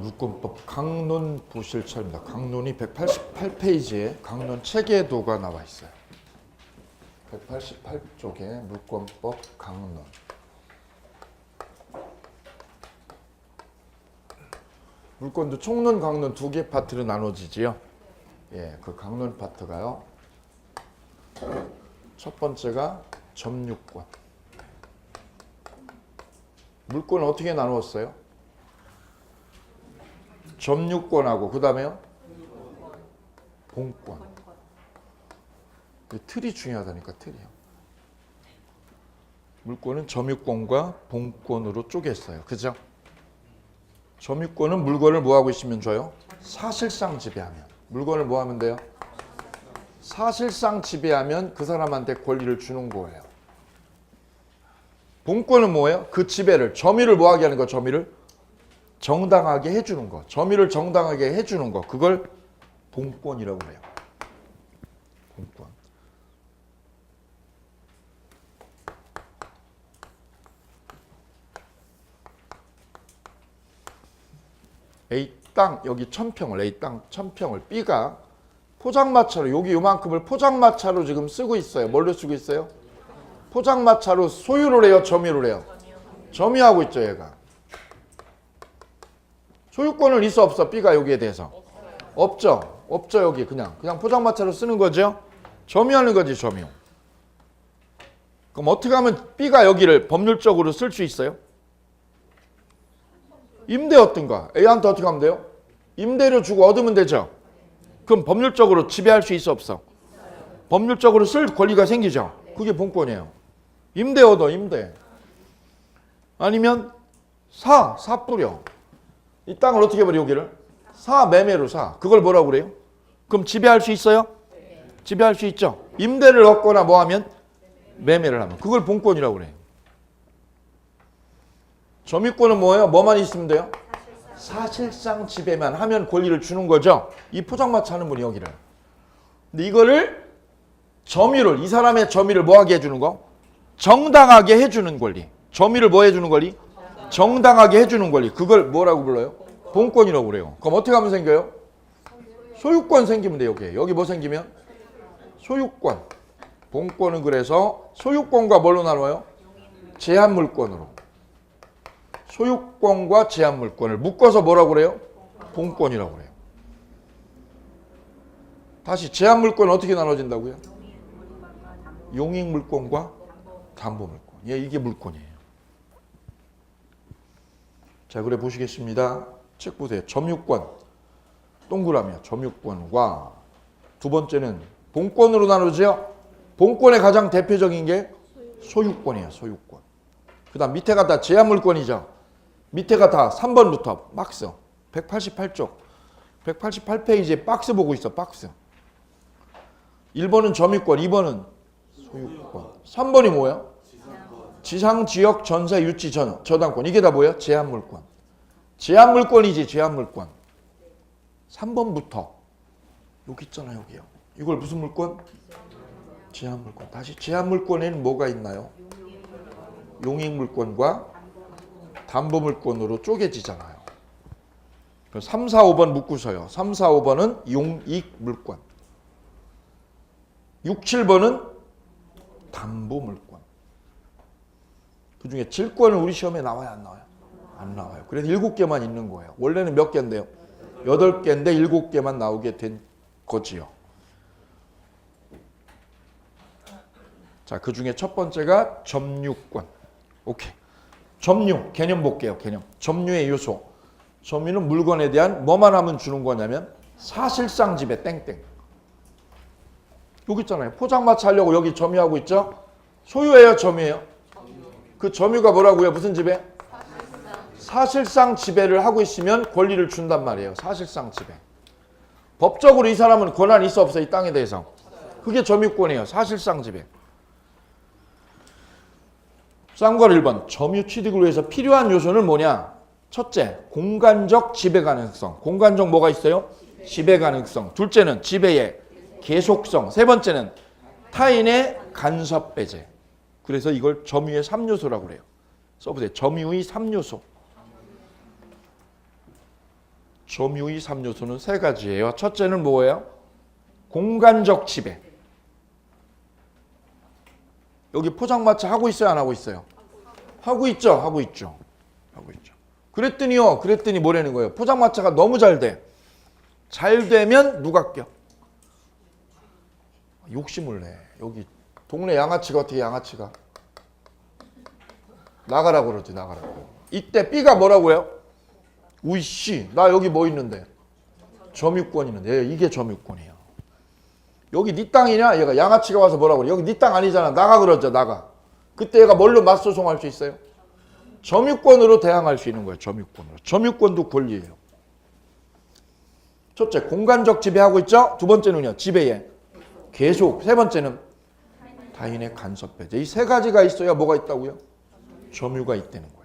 물권법 강론 부실처입니다. 강론이 188페이지에 강론 체계도가 나와 있어요. 188쪽에 물권법 강론. 물권도 총론, 강론 두 개 파트로 나눠지지요. 예, 그 강론 파트가요. 첫 번째가 점유권. 물권을 어떻게 나누었어요? 점유권하고 그 다음에요? 본권. 틀이 중요하다니까, 틀이요. 물권은 점유권과 본권으로 쪼갰어요. 그죠? 점유권은 물건을 뭐하고 있으면 줘요? 사실상 지배하면. 물건을 뭐하면 돼요? 사실상 지배하면 그 사람한테 권리를 주는 거예요. 본권은 뭐예요? 그 지배를, 점유를 뭐하게 하는 거, 점유를? 정당하게 해주는 거. 점유를 정당하게 해주는 거. 그걸 본권이라고 그래요. 본권. A 땅, 여기 1000평을, A 땅 1000평을 B가 포장마차로, 여기 요만큼을 포장마차로 지금 쓰고 있어요. 뭘로 쓰고 있어요? 포장마차로 소유를 해요? 점유를 해요? 점유하고 있죠, 얘가. 소유권을 있어 없어? B가 여기에 대해서? 없죠. 없죠, 여기. 그냥 포장마차로 쓰는 거죠. 점유하는 거지, 점유. 그럼 어떻게 하면 B가 여기를 법률적으로 쓸 수 있어요? 임대 어떤가? A한테 어떻게 하면 돼요? 임대료 주고 얻으면 되죠. 그럼 법률적으로 지배할 수 있어 없어? 법률적으로 쓸 권리가 생기죠. 그게 본권이에요. 임대 얻어, 임대. 아니면 사 뿌려. 이 땅을 어떻게 버려, 여기를? 매매로 사. 그걸 뭐라고 그래요? 그럼 지배할 수 있어요? 지배할 수 있죠. 임대를 얻거나 뭐 하면? 매매를 하면. 그걸 본권이라고 그래요. 점유권은 뭐예요? 뭐만 있으면 돼요? 사실상 지배만 하면 권리를 주는 거죠. 이 포장마차 하는 분이 여기를. 근데 이거를 점유를, 이 사람의 점유를 뭐하게 해주는 거? 정당하게 해주는 권리. 점유를 뭐 해주는 권리? 정당하게 해주는 권리. 그걸 뭐라고 불러요? 본권이라고 그래요. 그럼 어떻게 하면 생겨요? 소유권 생기면 돼요. 여기 뭐 생기면? 소유권. 본권은 그래서 소유권과 뭘로 나눠요? 제한물권으로. 소유권과 제한물권을 묶어서 뭐라고 그래요? 본권이라고 그래요. 다시 제한물권은 어떻게 나눠진다고요? 용익물권과 담보물권. 예, 이게 물권이에요. 자, 그래 보시겠습니다. 책 보세요. 점유권, 동그라미요. 점유권과 두 번째는 본권으로 나누죠. 본권의 가장 대표적인 게 소유권이에요. 소유권. 그 다음 밑에가 다 제한물권이죠. 밑에가 다 3번부터 박스. 188쪽. 188페이지에 박스 보고 있어. 박스. 1번은 점유권, 2번은 소유권. 3번이 뭐예요? 지상, 지역, 전세, 유치, 저당권. 이게 다 뭐예요? 제한물권. 제한물권이지, 제한물권. 3번부터. 여기 있잖아요, 여기요. 이걸 무슨 물권? 제한물권. 다시 제한물권에는 뭐가 있나요? 용익물권과 담보물권으로 쪼개지잖아요. 3, 4, 5번 묶으셔요. 3, 4, 5번은 용익물권. 6, 7번은 담보물권. 그 중에 질권은 우리 시험에 나와요, 안 나와요? 안 나와요. 그래서 7개만 있는 거예요. 원래는 몇 개인데요? 8개인데 7개만 나오게 된 거지요. 자, 그 중에 첫 번째가 점유권. 오케이. 점유, 개념 볼게요, 개념. 점유의 요소. 점유는 물건에 대한 뭐만 하면 주는 거냐면 사실상 지배, 땡땡. 여기 있잖아요. 포장마차 하려고 여기 점유하고 있죠? 소유예요, 점유예요? 그 점유가 뭐라고요? 무슨 지배? 사실상 지배를 하고 있으면 권리를 준단 말이에요. 사실상 지배. 법적으로 이 사람은 권한이 있어 없어? 이 땅에 대해서. 그게 점유권이에요. 사실상 지배. 쌍괄 1번. 점유 취득을 위해서 필요한 요소는 뭐냐? 첫째, 공간적 지배 가능성. 공간적 뭐가 있어요? 지배 가능성. 둘째는 지배의 계속성. 세 번째는 타인의 간섭 배제. 그래서 이걸 점유의 3요소라고 그래요. 써보세요. 점유의 3요소. 점유의 3요소는 세 가지예요. 첫째는 뭐예요? 공간적 지배. 여기 포장마차 하고 있어요, 안 하고 있어요? 하고 있죠, 하고 있죠. 하고 있죠. 그랬더니 뭐라는 거예요? 포장마차가 너무 잘 돼. 잘 되면 누가 껴? 욕심을 내. 여기 동네 양아치가 어떻게 양아치가? 나가라고 그러지, 나가라고. 이때 B가 뭐라고요? 우이씨, 나 여기 뭐 있는데? 점유권 있는데. 이게 점유권이에요. 여기 네 땅이냐? 얘가 양아치가 와서 뭐라고 그래? 여기 네 땅 아니잖아. 나가 그러죠, 나가. 그때 얘가 뭘로 맞소송할 수 있어요? 점유권으로 대항할 수 있는 거예요. 점유권으로. 점유권도 권리예요. 첫째, 공간적 지배하고 있죠? 두 번째는요, 지배에 계속. 세 번째는 타인의 간섭 배제. 이 세 가지가 있어야 뭐가 있다고요? 점유가 있다는 거예요.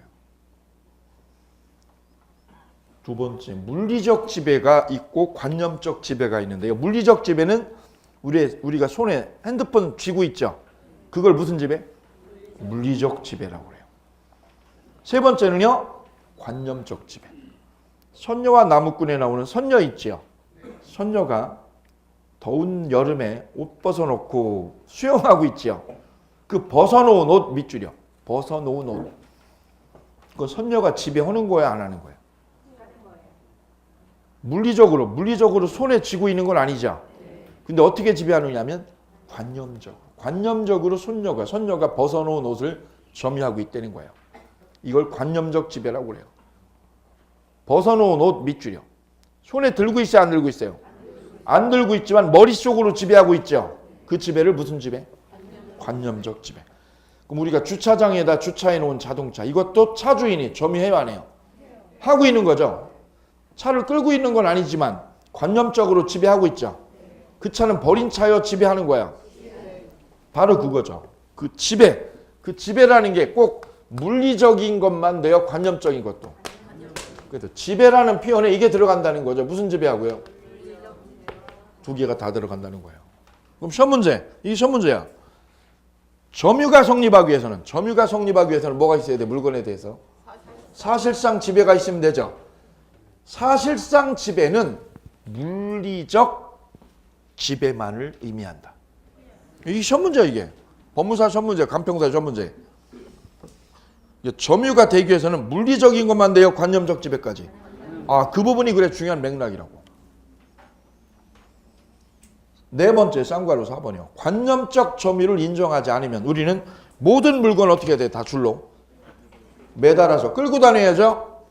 두 번째, 물리적 지배가 있고 관념적 지배가 있는데요. 물리적 지배는 우리가 손에 핸드폰 쥐고 있죠? 그걸 무슨 지배? 물리적 지배라고 해요. 세 번째는요, 관념적 지배. 선녀와 나무꾼에 나오는 선녀 있지요? 선녀가 더운 여름에 옷 벗어놓고 수영하고 있지요? 그 벗어놓은 옷 밑줄이요. 벗어놓은 옷. 그건 선녀가 지배하는 거야, 안 하는 거야? 물리적으로 손에 쥐고 있는 건 아니죠. 근데 어떻게 지배하느냐면 관념적으로 선녀가 벗어놓은 옷을 점유하고 있다는 거예요. 이걸 관념적 지배라고 그래요. 벗어놓은 옷 밑줄이요. 손에 들고 있어요, 안 들고 있어요? 안 들고 있지만 머릿속으로 지배하고 있죠. 그 지배를 무슨 지배? 관념적 지배. 그럼 우리가 주차장에다 주차해 놓은 자동차, 이것도 차 주인이 점유해요, 안 해요? 하고 있는 거죠. 차를 끌고 있는 건 아니지만 관념적으로 지배하고 있죠. 그 차는 버린 차여 지배하는 거야. 바로 그거죠. 그 지배라는 게 꼭 물리적인 것만 돼요, 관념적인 것도. 그래서 지배라는 표현에 이게 들어간다는 거죠. 무슨 지배하고요? 두 개가 다 들어간다는 거예요. 그럼 시험 문제, 이게 시험 문제야. 점유가 성립하기 위해서는 뭐가 있어야 돼? 물건에 대해서 사실상 지배가 있으면 되죠. 사실상 지배는 물리적 지배만을 의미한다. 이게 시험 문제야, 이게. 법무사 시험 문제, 간평사 시험 문제. 점유가 되기 위해서는 물리적인 것만 돼요, 관념적 지배까지. 그 부분이 그래 중요한 맥락이라고. 네 번째, 쌍괄호 4번이요. 관념적 점유를 인정하지 않으면 우리는 모든 물건을 어떻게 해야 돼? 다 줄로 매달아서 끌고 다녀야죠.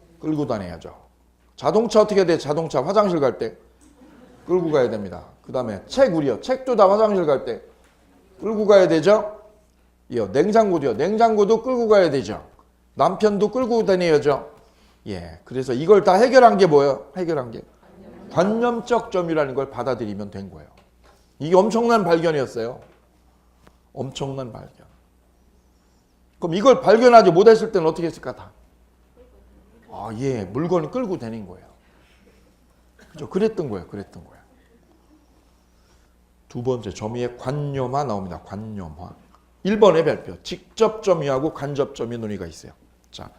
자동차 어떻게 해야 돼? 자동차 화장실 갈 때 끌고 가야 됩니다. 그 다음에 책도 다 화장실 갈 때 끌고 가야 되죠. 냉장고도 끌고 가야 되죠. 남편도 끌고 다녀야죠. 그래서 이걸 다 해결한 게 뭐예요? 관념적 점유라는 걸 받아들이면 된 거예요. 이게 엄청난 발견이었어요. 엄청난 발견. 그럼 이걸 발견하지 못했을 때는 어떻게 했을까? 다. 물건을 끌고 다닌 거예요. 그죠? 그랬던 거예요. 두 번째, 점유의 관념화 나옵니다. 관념화. 1번의 별표. 직접 점유하고 간접 점유 논의가 있어요. 자,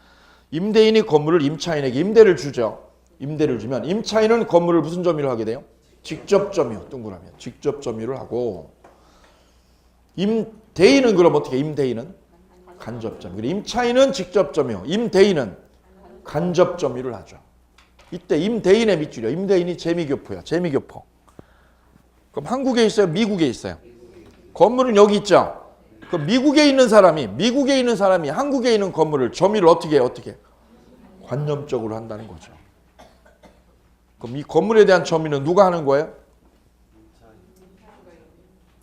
임대인이 건물을 임차인에게 임대를 주죠. 임대를 주면 임차인은 건물을 무슨 점유를 하게 돼요? 직접 점유. 동그라미. 직접 점유를 하고, 임대인은 그럼 어떻게? 임대인은 간접 점유. 임차인은 직접 점유. 임대인은 간접 점유를 하죠. 이때 임대인의 밑줄이요. 임대인이 재미교포야. 재미교포. 그럼 한국에 있어요? 미국에 있어요? 건물은 여기 있죠. 그럼 미국에 있는 사람이 한국에 있는 건물을 점유를 어떻게 관념적으로 한다는 거죠. 그럼 이 건물에 대한 점유는 누가 하는 거예요?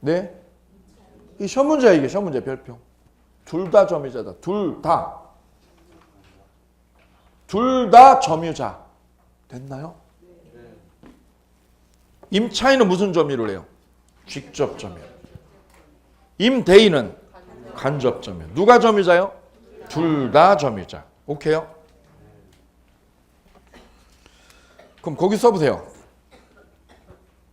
네? 이 시험 문제야, 이게 시험 문제 별표. 둘 다 점유자다. 둘 다 점유자. 됐나요? 임차인은 무슨 점유를 해요? 직접 점유. 임대인은 간접 점유. 누가 점유자요? 둘 다 점유자. 오케이요? 그럼 거기 써보세요.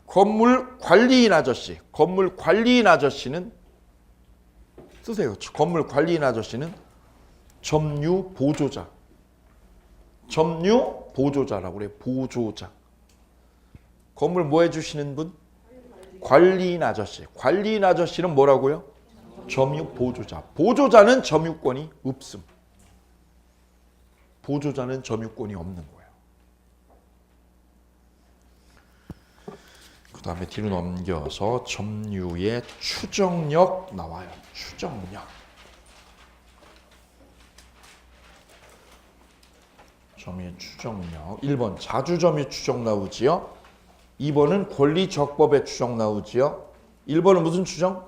건물 관리인 아저씨는 쓰세요. 건물 관리인 아저씨는 점유 보조자. 점유 보조자라고 그래요. 보조자. 건물 뭐 해주시는 분? 관리인 아저씨. 관리인 아저씨는 뭐라고요? 점유 보조자. 보조자는 점유권이 없음. 보조자는 점유권이 없는 거예요. 그 다음에 뒤로 넘겨서 점유의 추정력 나와요. 추정력. 점유의 추정력. 1번 자주점유 추정 나오지요. 2번은 권리적법의 추정 나오지요. 1번은 무슨 추정?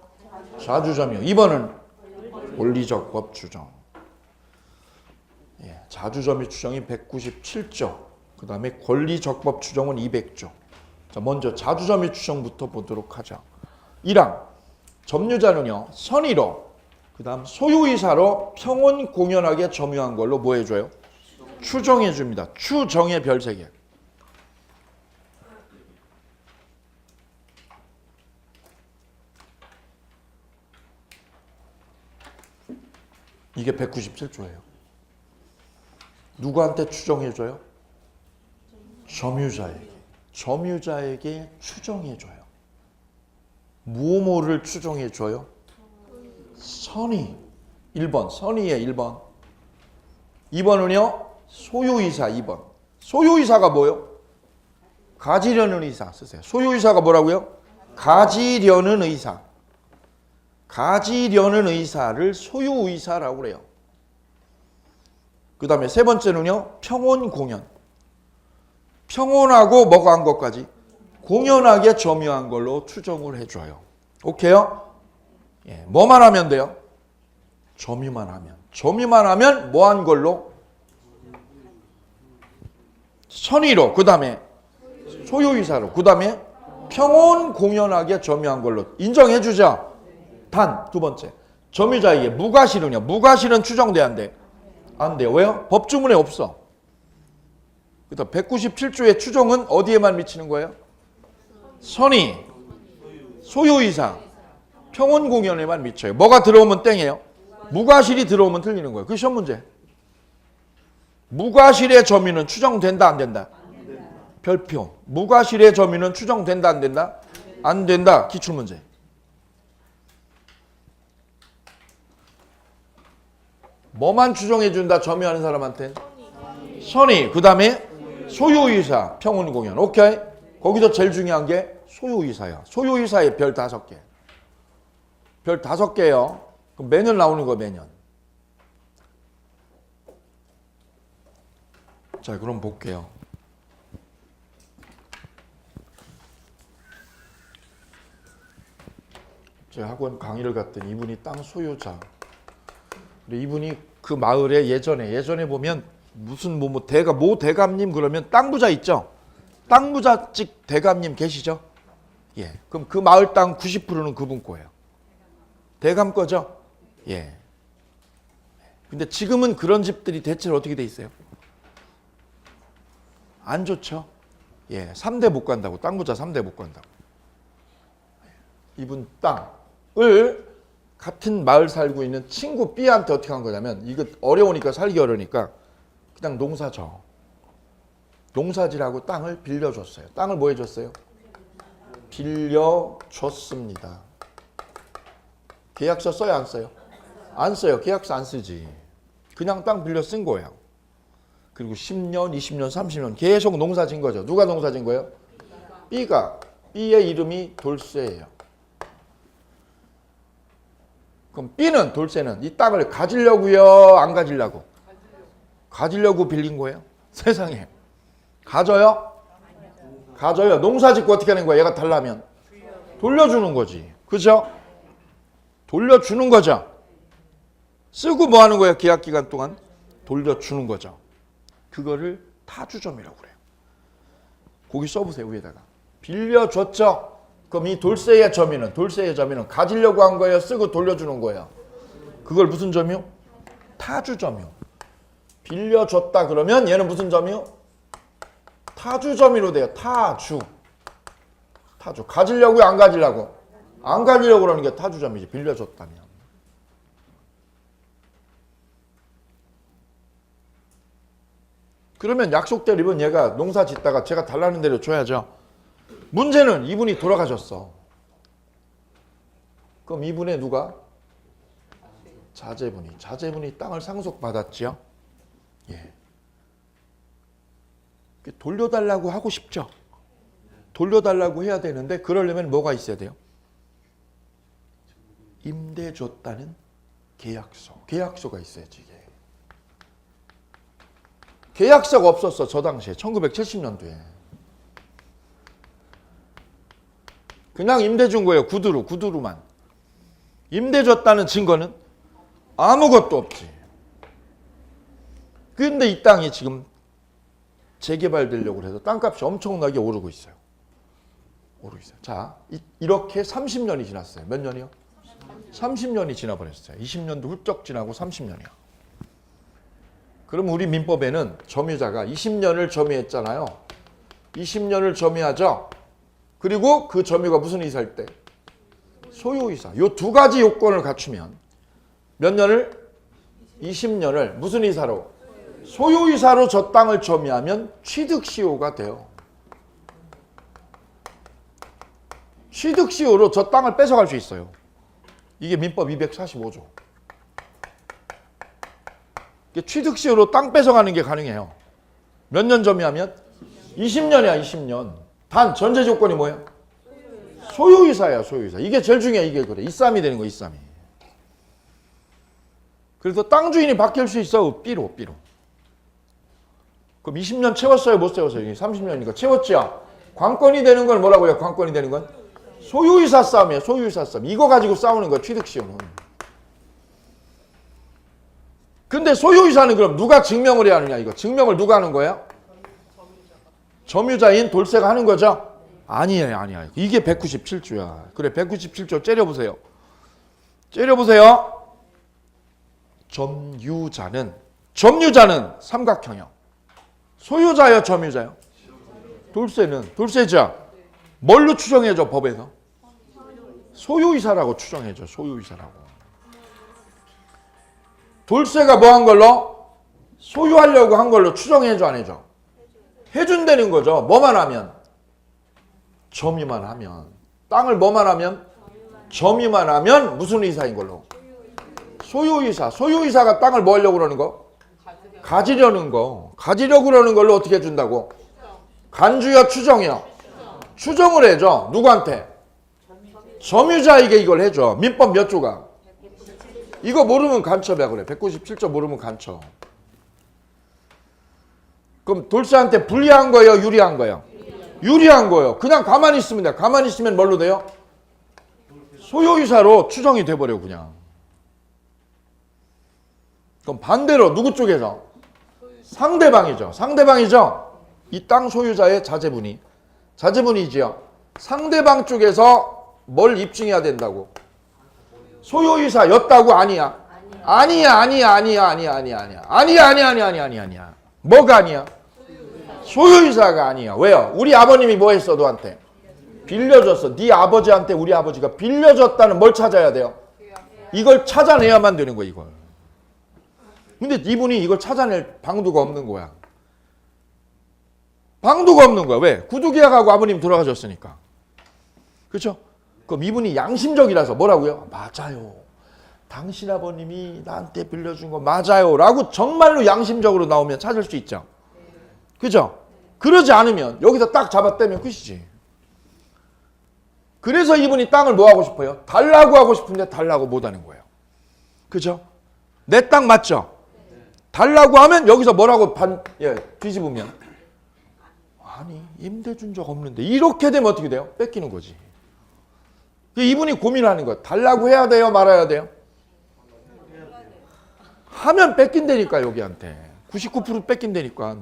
자주점유. 2번은 권리적법 추정. 예, 자주점유 추정이 197조. 그 다음에 권리적법 추정은 200조. 자, 먼저 자주점유 추정부터 보도록 하죠. 1항 점유자는요 선의로 그 다음 소유이사로 평온 공연하게 점유한 걸로 뭐 해줘요? 추정해 줍니다. 추정의 별 3개. 이게 197조예요. 누구한테 추정해줘요? 점유자에게. 점유자에게 추정해줘요. 무엇을 추정해줘요? 선의. 1번 선의의 1번. 2번은요 소유이사 2번. 소유이사가 뭐요? 가지려는 의사 쓰세요. 소유이사가 뭐라고요? 가지려는 의사. 가지려는 의사를 소유의사라고 그래요. 그 다음에 3번째는요 평온 공연. 평온하고 뭐가 한 것까지 공연하게 점유한 걸로 추정을 해줘요. 오케이요? 예, 뭐만 하면 돼요? 점유만 하면. 점유만 하면 뭐 한 걸로? 선의로. 그 다음에 소유이사로. 그 다음에 평온 공연하게 점유한 걸로 인정해 주자. 단, 2번째. 점유자에게 무과실은요. 무과실은 추정돼 안 돼? 안 돼요. 왜요? 법주문에 없어. 그다음 197조의 추정은 어디에만 미치는 거예요? 선의, 소유이사, 평온공연에만 미쳐요. 뭐가 들어오면 땡이에요? 무과실이 들어오면 틀리는 거예요. 그게 시험 문제. 무과실의 점유는 추정된다 안 된다? 별표. 무과실의 점유는 추정된다 안 된다? 안 된다. 기출문제. 뭐만 추정해준다 점유하는 사람한테? 선의. 그 다음에 소유이사, 평온공연. 오케이? 거기서 제일 중요한 게 소유이사야. 소유이사의 별 5개. 별 5개요. 그럼 매년 나오는 거 매년. 자, 그럼 볼게요. 제가 학원 강의를 갔더니 이분이 땅 소유자. 이분이 그 마을에 예전에 보면 무슨 대감님 그러면 땅 부자 있죠? 땅 부자집 대감님 계시죠? 예. 그럼 그 마을 땅 90%는 그분 거예요. 대감 거죠? 예. 근데 지금은 그런 집들이 대체로 어떻게 돼 있어요? 안 좋죠? 예. 3대 못 간다고. 땅 부자 3대 못 간다고. 이분 땅을 같은 마을 살고 있는 친구 B한테 어떻게 한 거냐면 이거 어려우니까 살기 어려우니까 그냥 농사져. 농사지라고 땅을 빌려줬어요. 땅을 뭐 해줬어요? 빌려줬습니다. 계약서 써요 안 써요? 안 써요. 계약서 안 쓰지. 그냥 땅 빌려 쓴 거예요. 그리고 10년, 20년, 30년 계속 농사진 거죠. 누가 농사진 거예요? B가. B의 이름이 돌쇠예요. 그럼 B는 돌쇠는 이 땅을 가지려고요? 안 가지려고? 가지려고 빌린 거예요? 세상에. 가져요? 가져요. 농사 짓고 어떻게 하는 거야? 얘가 달라면? 돌려주는 거지. 그죠? 돌려주는 거죠. 쓰고 뭐 하는 거예요? 계약 기간 동안? 돌려주는 거죠. 그거를 타주점이라고 그래요. 거기 써보세요. 위에다가. 빌려줬죠? 그럼 이 돌쇠의 점유는 가지려고 한 거예요? 쓰고 돌려주는 거예요? 그걸 무슨 점유? 타주점유. 빌려줬다 그러면 얘는 무슨 점유? 타주점유로 돼요. 타주. 가지려고요? 안 가지려고? 안 가지려고 그러는 게 타주점이지. 빌려줬다면. 그러면 약속대로 이번 얘가 농사 짓다가 제가 달라는 대로 줘야죠. 문제는 이분이 돌아가셨어. 그럼 이분의 누가? 자제분이 땅을 상속받았지요. 예. 돌려달라고 하고 싶죠. 돌려달라고 해야 되는데 그러려면 뭐가 있어야 돼요? 임대 줬다는 계약서가 있어야지. 이게. 계약서가 없었어. 저 당시에 1970년도에. 그냥 임대 준 거예요. 구두로만. 임대 줬다는 증거는 아무것도 없지. 그런데 이 땅이 지금 재개발되려고 해서 땅값이 엄청나게 오르고 있어요. 자, 이렇게 30년이 지났어요. 몇 년이요? 30년이 지나버렸어요. 20년도 훌쩍 지나고 30년이요. 그럼 우리 민법에는 점유자가 20년을 점유했잖아요. 20년을 점유하죠. 그리고 그 점유가 무슨 이사일 때? 소유이사. 요 두 가지 요건을 갖추면 몇 년을? 20년을 무슨 이사로? 소유이사로 저 땅을 점유하면 취득시효가 돼요. 취득시효로 저 땅을 뺏어갈 수 있어요. 이게 민법 245조. 취득시효로 땅 뺏어가는 게 가능해요. 몇 년 점유하면? 20년이야, 20년. 단 전제 조건이 뭐예요? 소유이사야, 소유이사. 이게 제일 중요해. 이게 그래. 이쌈이 되는 거, 이쌈이. 그래서 땅 주인이 바뀔 수 있어. 삐로. 그럼 20년 채웠어요, 못 채웠어요? 30년이니까 채웠지요. 관건이 되는 건 뭐라고요? 관건이 되는 건 소유이사 싸움이에요. 소유이사 싸움. 이거 가지고 싸우는 거야, 취득시효는. 근데 소유이사는 그럼 누가 증명을 해야 하느냐, 이거. 증명을 누가 하는 거예요? 점유자인 돌쇠가 하는 거죠? 아니에요. 이게 197조야. 그래, 197조 째려보세요. 점유자는 삼각형이요. 소유자요, 점유자요? 돌쇠죠? 뭘로 추정해줘, 법에서? 소유이사라고 추정해줘, 소유이사라고. 돌쇠가 뭐 한 걸로? 소유하려고 한 걸로 추정해줘, 안 해줘? 해준다는 거죠. 뭐만 하면? 점유만 하면. 땅을 뭐만 하면? 점유만 하면 무슨 이사인 걸로? 소유이사. 소유이사가 땅을 뭐 하려고 그러는 거? 가지려는 거. 가지려고 그러는 걸로 어떻게 해준다고? 간주여, 추정이요? 추정을 해줘. 누구한테? 점유자에게 이걸 해줘. 민법 몇 조가? 이거 모르면 간첩이야, 그래. 197조 모르면 간첩. 그럼 돌쇠한테 불리한 거예요, 유리한 거예요? 유리한 거예요. 그냥 가만히 있으면 돼. 가만히 있으면 뭘로 돼요? 소유이사로 추정이 돼버려, 그냥. 그럼 반대로 누구 쪽에서? 상대방이죠. 이 땅 소유자의 자제분이지요. 상대방 쪽에서 뭘 입증해야 된다고? 소유이사였다고? 아니야. 뭐가 아니야? 소유이사가 아니야. 왜요? 우리 아버님이 뭐 했어, 너한테? 빌려줬어. 네 아버지한테 우리 아버지가 빌려줬다는 뭘 찾아야 돼요? 이걸 찾아내야만 되는 거야, 이걸. 근데 이분이 이걸 찾아낼 방도가 없는 거야. 왜? 구두계약하고 아버님 돌아가셨으니까. 그렇죠? 그럼 이분이 양심적이라서 뭐라고요? 맞아요. 당신 아버님이 나한테 빌려준 거 맞아요. 라고 정말로 양심적으로 나오면 찾을 수 있죠. 그죠? 그러지 않으면 여기서 딱 잡아떼면 끝이지. 그래서 이분이 땅을 뭐 하고 싶어요? 달라고 하고 싶은데 달라고 못 하는 거예요. 그죠? 내 땅 맞죠? 달라고 하면 여기서 뭐라고 뒤집으면 아니 임대 준 적 없는데 이렇게 되면 어떻게 돼요? 뺏기는 거지. 이분이 고민하는 거예요. 달라고 해야 돼요? 말아야 돼요? 하면 뺏긴다니까. 여기한테 99% 뺏긴다니까.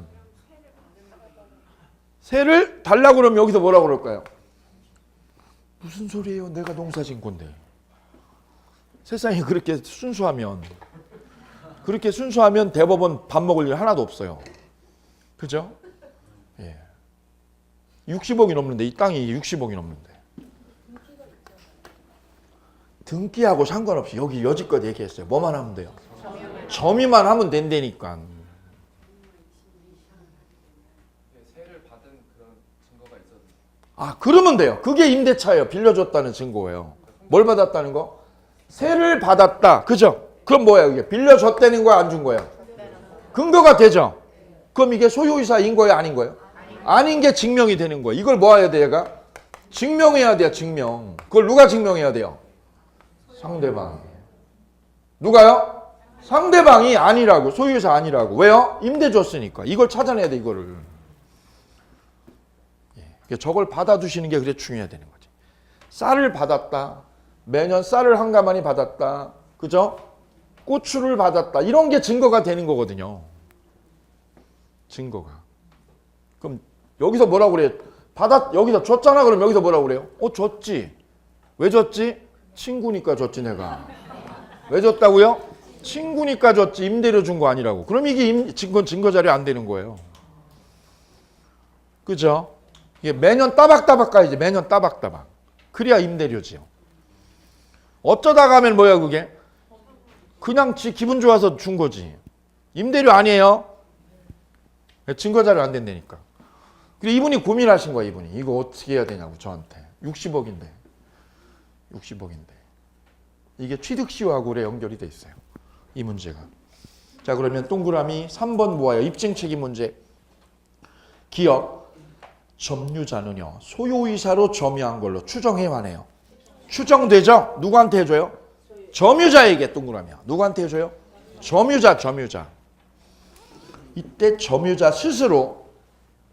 세를 달라고 그러면 여기서 뭐라고 그럴까요? 무슨 소리예요? 내가 농사 진 건데. 세상이 그렇게 순수하면 대법원 밥 먹을 일 하나도 없어요. 그죠? 예. 60억이 넘는데, 이 땅이 60억이 넘는데. 등기하고 상관없이 여기 여지껏 얘기했어요. 뭐만 하면 돼요? 점유만 하면 된다니까. 아, 그러면 돼요. 그게 임대차예요. 빌려줬다는 증거예요. 뭘 받았다는 거? 세를 받았다. 그죠? 그럼 뭐야 이게? 빌려줬다는 거야, 안 준 거예요? 근거가 되죠? 그럼 이게 소유이사인 거예요, 아닌 거예요? 아닌 게 증명이 되는 거예요. 이걸 뭐 해야 돼, 얘가? 증명해야 돼요, 증명. 그걸 누가 증명해야 돼요? 상대방이. 누가요? 상대방이 아니라고, 소유이사 아니라고. 왜요? 임대 줬으니까. 이걸 찾아내야 돼, 이거를. 저걸 받아두시는 게 그래 중요해야 되는 거지. 쌀을 받았다. 매년 쌀을 한 가마니 받았다. 그죠? 고추를 받았다. 이런 게 증거가 되는 거거든요. 증거가. 그럼 여기서 뭐라고 그래요? 여기서 줬잖아. 그럼 여기서 뭐라고 그래요? 줬지. 왜 줬지? 친구니까 줬지 내가. 왜 줬다고요? 친구니까 줬지. 임대료 준 거 아니라고. 그럼 이게 증거 자료 안 되는 거예요. 그죠? 이게 매년 따박따박 가야지. 매년 따박따박. 그래야 임대료지요. 어쩌다가 하면 뭐야 그게? 그냥 지 기분 좋아서 준 거지. 임대료 아니에요. 증거 자료 안 된다니까. 그리고 이분이 고민하신 거야, 이분이. 이거 어떻게 해야 되냐고 저한테. 60억인데. 60억인데. 이게 취득시효하고 연결이 돼 있어요. 이 문제가. 자, 그러면 동그라미 3번 뭐예요? 입증 책임 문제. 기업 점유자는요. 소유이사로 점유한 걸로 추정해야 하네요. 추정되죠? 누구한테 해줘요? 점유자에게 동그라미야. 누구한테 해줘요? 점유자. 이때 점유자 스스로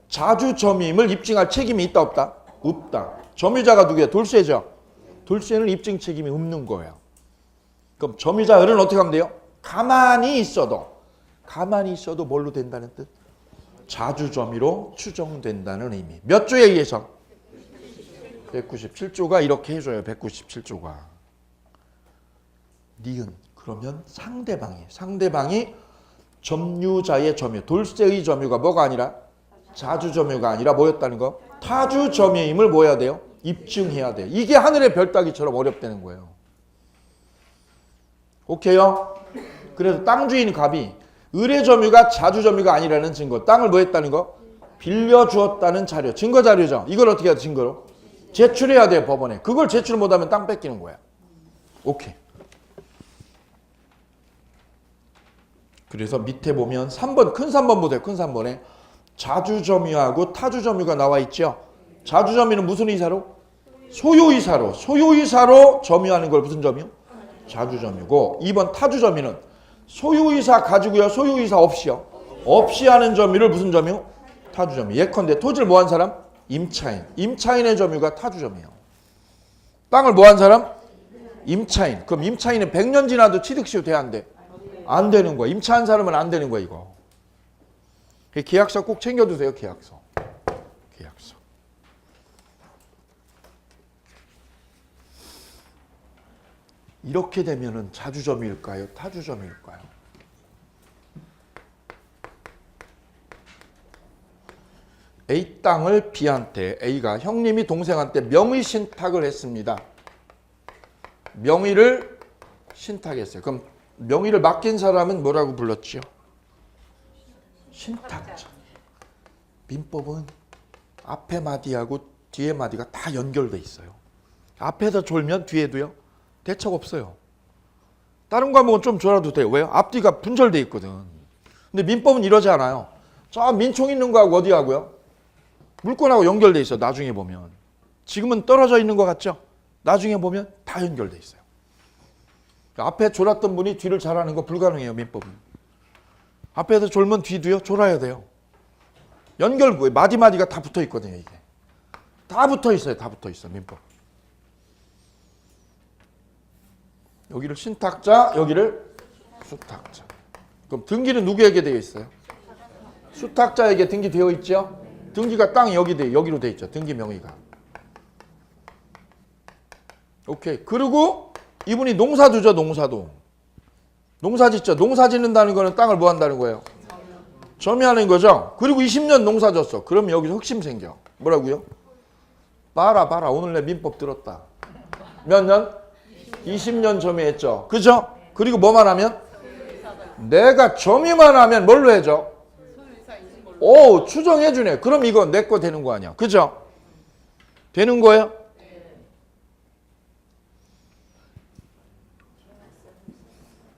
자주 점유임을 입증할 책임이 있다 없다? 없다. 점유자가 누구예요? 돌세죠. 돌세는 입증 책임이 없는 거예요. 그럼 점유자을은 어떻게 하면 돼요? 가만히 있어도 뭘로 된다는 뜻? 자주 점유로 추정된다는 의미. 몇 조에 의해서? 197조가 이렇게 해줘요. 197조가. 니은. 그러면 상대방이 점유자의 점유, 돌세의 점유가 뭐가 아니라 자주 점유가 아니라 뭐였다는 거? 타주 점유임을 뭐 해야 돼요? 입증해야 돼요. 이게 하늘의 별 따기처럼 어렵다는 거예요. 오케이요? 그래서 땅 주인 갑이 의뢰 점유가 자주 점유가 아니라는 증거. 땅을 뭐 했다는 거? 빌려주었다는 자료. 증거 자료죠. 이걸 어떻게 해야 돼? 증거로? 제출해야 돼요. 법원에. 그걸 제출 못하면 땅 뺏기는 거야. 오케이. 그래서 밑에 보면 3번, 큰 3번 보세요. 큰 3번에 자주 점유하고 타주 점유가 나와 있죠. 자주 점유는 무슨 이사로? 소유이사로 점유하는 걸 무슨 점유? 자주 점유고 2번 타주 점유는 소유이사 가지고요. 소유이사 없이요. 없이 하는 점유를 무슨 점유? 타주 점유. 예컨대 토지를 뭐 한 사람? 임차인. 임차인의 점유가 타주 점유예요. 땅을 뭐 한 사람? 임차인. 그럼 임차인은 100년 지나도 취득시효 돼야 안 돼? 안 되는 거야. 임차한 사람은 안 되는 거야, 이거. 계약서 꼭 챙겨두세요, 계약서. 이렇게 되면은 자주점유일까요? 타주점유일까요? A 땅을 B한테, A가 형님이 동생한테 명의 신탁을 했습니다. 명의를 신탁했어요. 그럼 명의를 맡긴 사람은 뭐라고 불렀지요? 신탁자. 민법은 앞에 마디하고 뒤에 마디가 다 연결돼 있어요. 앞에서 졸면 뒤에도요? 대책 없어요. 다른 과목은 좀 졸아도 돼요. 왜요? 앞뒤가 분절돼 있거든. 근데 민법은 이러지 않아요. 저 민총 있는 거하고 어디하고요? 물건하고 연결돼 있어. 나중에 보면. 지금은 떨어져 있는 것 같죠? 나중에 보면 다 연결돼 있어요. 앞에 졸았던 분이 뒤를 잘하는 거 불가능해요. 민법은. 앞에서 졸면 뒤도요? 졸아야 돼요. 연결, 마디마디가 다 붙어 있거든요. 이게. 다 붙어 있어요. 다 붙어 있어. 민법. 여기를 신탁자, 여기를 수탁자. 그럼 등기는 누구에게 되어 있어요? 수탁자에게 등기 되어 있죠? 등기가 땅이 여기로 되어 있죠. 등기 명의가. 오케이. 그리고 이분이 농사주죠, 농사도. 농사 짓죠. 농사 짓는다는 거는 땅을 뭐 한다는 거예요? 점유하는 거죠. 그리고 20년 농사 졌어. 그러면 여기서 흑심 생겨. 뭐라고요? 봐라. 오늘 내 민법 들었다. 몇 년? 20년 점유했죠. 그죠? 그리고 뭐만 하면? 내가 점유만 하면 뭘로 해줘? 오, 추정해주네. 그럼 이거 내 거 되는 거 아니야. 그죠? 되는 거예요?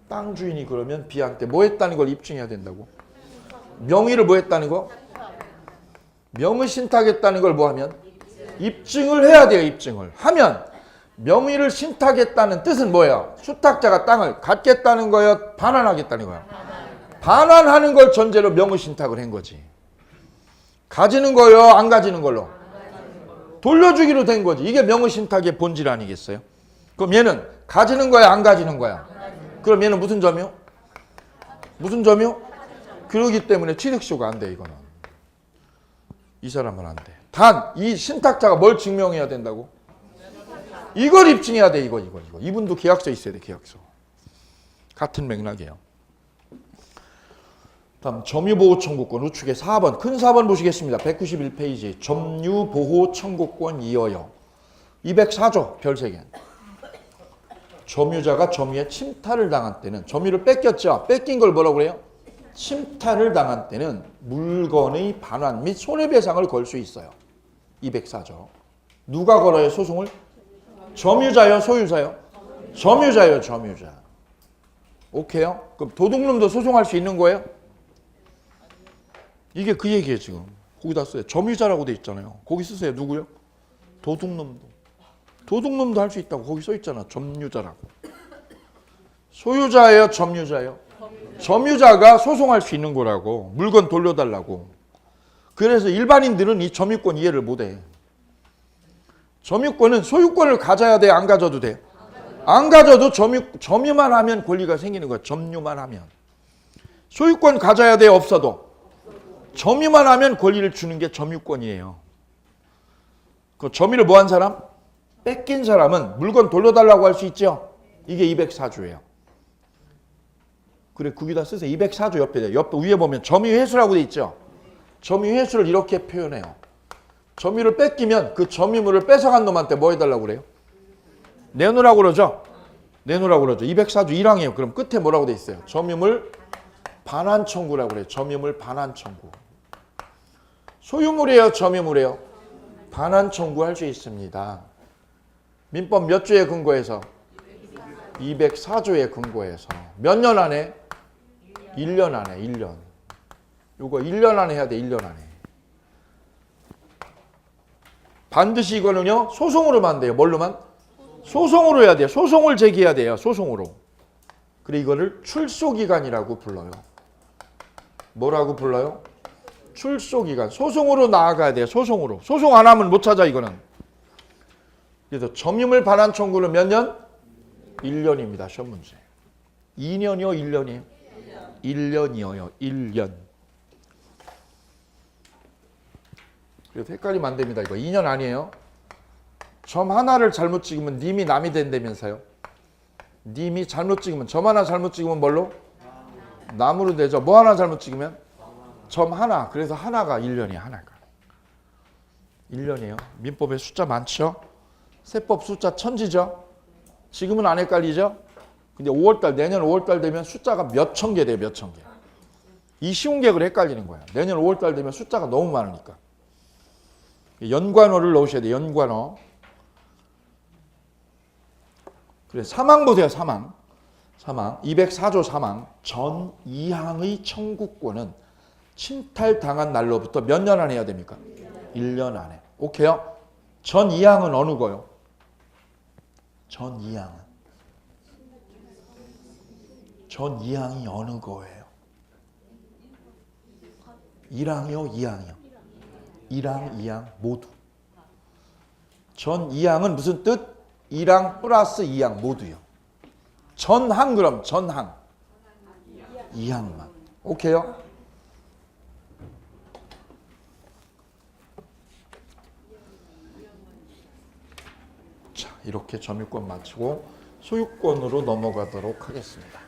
땅 주인이 그러면 B한테 뭐 했다는 걸 입증해야 된다고? 명의를 뭐 했다는 거? 명의 신탁했다는 걸 뭐 하면? 입증을 해야 돼요. 입증을 하면 명의를 신탁했다는 뜻은 뭐예요? 수탁자가 땅을 갖겠다는 거예요? 반환하겠다는 거예요? 반환하는 걸 전제로 명의 신탁을 한 거지. 가지는 거요? 안 가지는 걸로? 돌려주기로 된 거지. 이게 명의 신탁의 본질 아니겠어요? 그럼 얘는 가지는 거야? 안 가지는 거야? 그럼 얘는 무슨 점이요? 무슨 점이요? 그러기 때문에 취득시효가 안 돼. 이거는 이 사람은 안 돼. 단 이 신탁자가 뭘 증명해야 된다고? 이걸 입증해야 돼. 이거. 이분도 계약서 있어야 돼. 계약서. 같은 맥락이에요. 다음 점유보호 청구권 우측에 4번 큰 4번 보시겠습니다. 191페이지 점유보호 청구권 이어요. 204조 별 3개. 점유자가 점유에 침탈을 당한 때는 점유를 뺏겼죠. 뺏긴 걸 뭐라고 그래요? 침탈을 당한 때는 물건의 반환 및 손해배상을 걸 수 있어요. 204조. 누가 걸어요? 소송을? 점유자요? 소유자요? 점유자요. 점유자. 오케이요? 그럼 도둑놈도 소송할 수 있는 거예요? 이게 그 얘기예요. 지금 거기다 써요. 점유자라고 돼 있잖아요. 거기 쓰세요. 누구요? 도둑놈도. 도둑놈도 할 수 있다고 거기 써 있잖아. 점유자라고. 소유자예요? 점유자예요? 점유자가 소송할 수 있는 거라고. 물건 돌려달라고. 그래서 일반인들은 이 점유권 이해를 못해. 점유권은 소유권을 가져야 돼? 안 가져도 돼? 안 가져도 점유만 하면 권리가 생기는 거야. 점유만 하면. 소유권 가져야 돼? 없어도? 점유만 하면 권리를 주는 게 점유권이에요. 그 점유를 뭐 한 사람? 뺏긴 사람은 물건 돌려달라고 할 수 있죠? 이게 204조예요. 그래, 거기다 쓰세요. 204조 옆에 위에 보면 점유회수라고 돼 있죠? 점유회수를 이렇게 표현해요. 점유를 뺏기면 그 점유물을 뺏어간 놈한테 뭐 해달라고 그래요? 내놓으라고 그러죠? 내놓으라고 그러죠. 204조 1항이에요. 그럼 끝에 뭐라고 돼 있어요? 점유물 반환 청구라고 그래요. 점유물 반환 청구. 소유물이에요? 점유물이에요? 반환 청구할 수 있습니다. 민법 몇 조에 근거해서? 204조에 근거해서. 몇 년 안에? 1년 안에. 1년. 요거 1년 안에 해야 돼. 1년 안에. 반드시 이거는요. 소송으로만 돼요. 뭘로만? 소송으로 해야 돼요. 소송을 제기해야 돼요. 소송으로. 그래 이거를 출소기간이라고 불러요. 뭐라고 불러요? 출소기간. 소송으로 나아가야 돼요. 소송으로. 소송 안 하면 못 찾아 이거는. 그래서 점유물 반환 청구는 몇 년? 1년입니다. 시험 문제. 2년이요? 1년이요? 1년이요. 1년. 그래서 헷갈리면 안 됩니다. 이거 2년 아니에요. 점 하나를 잘못 찍으면 님이 남이 된다면서요. 님이 잘못 찍으면 점 하나 잘못 찍으면 뭘로? 남으로 되죠. 뭐 하나 잘못 찍으면? 점 하나. 그래서 하나가 1년이야. 하나가. 1년이에요. 민법에 숫자 많죠? 세법 숫자 천지죠? 지금은 안 헷갈리죠? 근데 5월달 내년 5월달 되면 숫자가 몇 천 개 돼요. 몇 천 개. 이 쉬운 게 그래 헷갈리는 거야. 내년 5월달 되면 숫자가 너무 많으니까. 연관어를 넣으셔야 돼요. 연관어. 그래 사망 보세요. 사망. 204조 사망. 전 2항의 청구권은 침탈당한 날로부터 몇 년 안에 해야 됩니까? 1년 안에. 오케이요? 전 2항은 어느 거요? 전 2항은. 전 2항이 어느 거예요? 1항이요? 2항이요? 1항, 2항 모두. 전 2항은 무슨 뜻? 1항 플러스 2항 모두요. 전항 그럼 전항. 2항만. 오케이요? 자, 이렇게 점유권 마치고 소유권으로 넘어가도록 하겠습니다.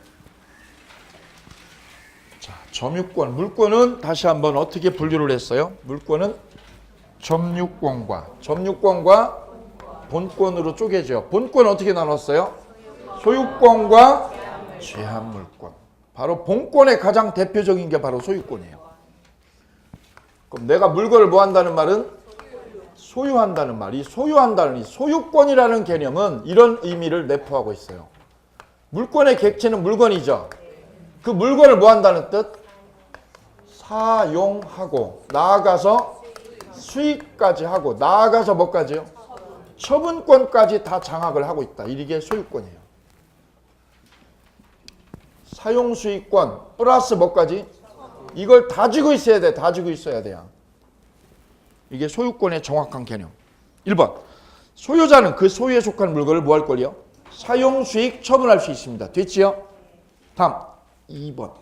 자, 점유권, 물권은 다시 한번 어떻게 분류를 했어요? 물권은 점유권과 본권으로 쪼개죠. 본권 어떻게 나눴어요? 소유권과 제한물권. 바로 본권의 가장 대표적인 게 바로 소유권이에요. 그럼 내가 물건을 뭐 한다는 말은? 소유한다는 말, 이 소유한다는 이 소유권이라는 개념은 이런 의미를 내포하고 있어요. 물권의 객체는 물건이죠. 그 물건을 뭐 한다는 뜻? 사용하고 나아가서 수익까지 하고 나아가서 뭐까지요? 처분권까지 다 장악을 하고 있다. 이게 소유권이에요. 사용수익권 플러스 뭐까지? 이걸 다 쥐고 있어야 돼. 다 쥐고 있어야 돼요. 이게 소유권의 정확한 개념. 1번. 소유자는 그 소유에 속한 물건을 뭐 할 거요? 사용수익 처분할 수 있습니다. 됐지요? 다음 2번.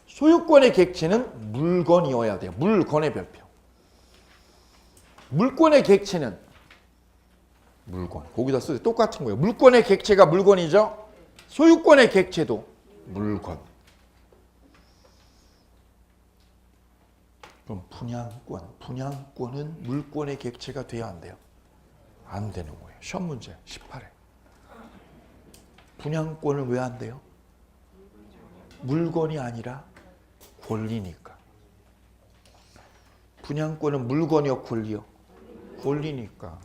소유권의 객체는 물건이어야 돼요. 물건의 별표. 물권의 객체는 물건. 거기다 쓰세요. 똑같은 거예요. 물권의 객체가 물건이죠. 소유권의 객체도 물건. 그럼 분양권은 물권의 객체가 돼야 안 돼요? 안 되는 거예요. 시험 문제 18회. 분양권은 왜 안 돼요? 물건이 아니라 권리니까. 분양권은 물건이요, 권리요? 권리니까.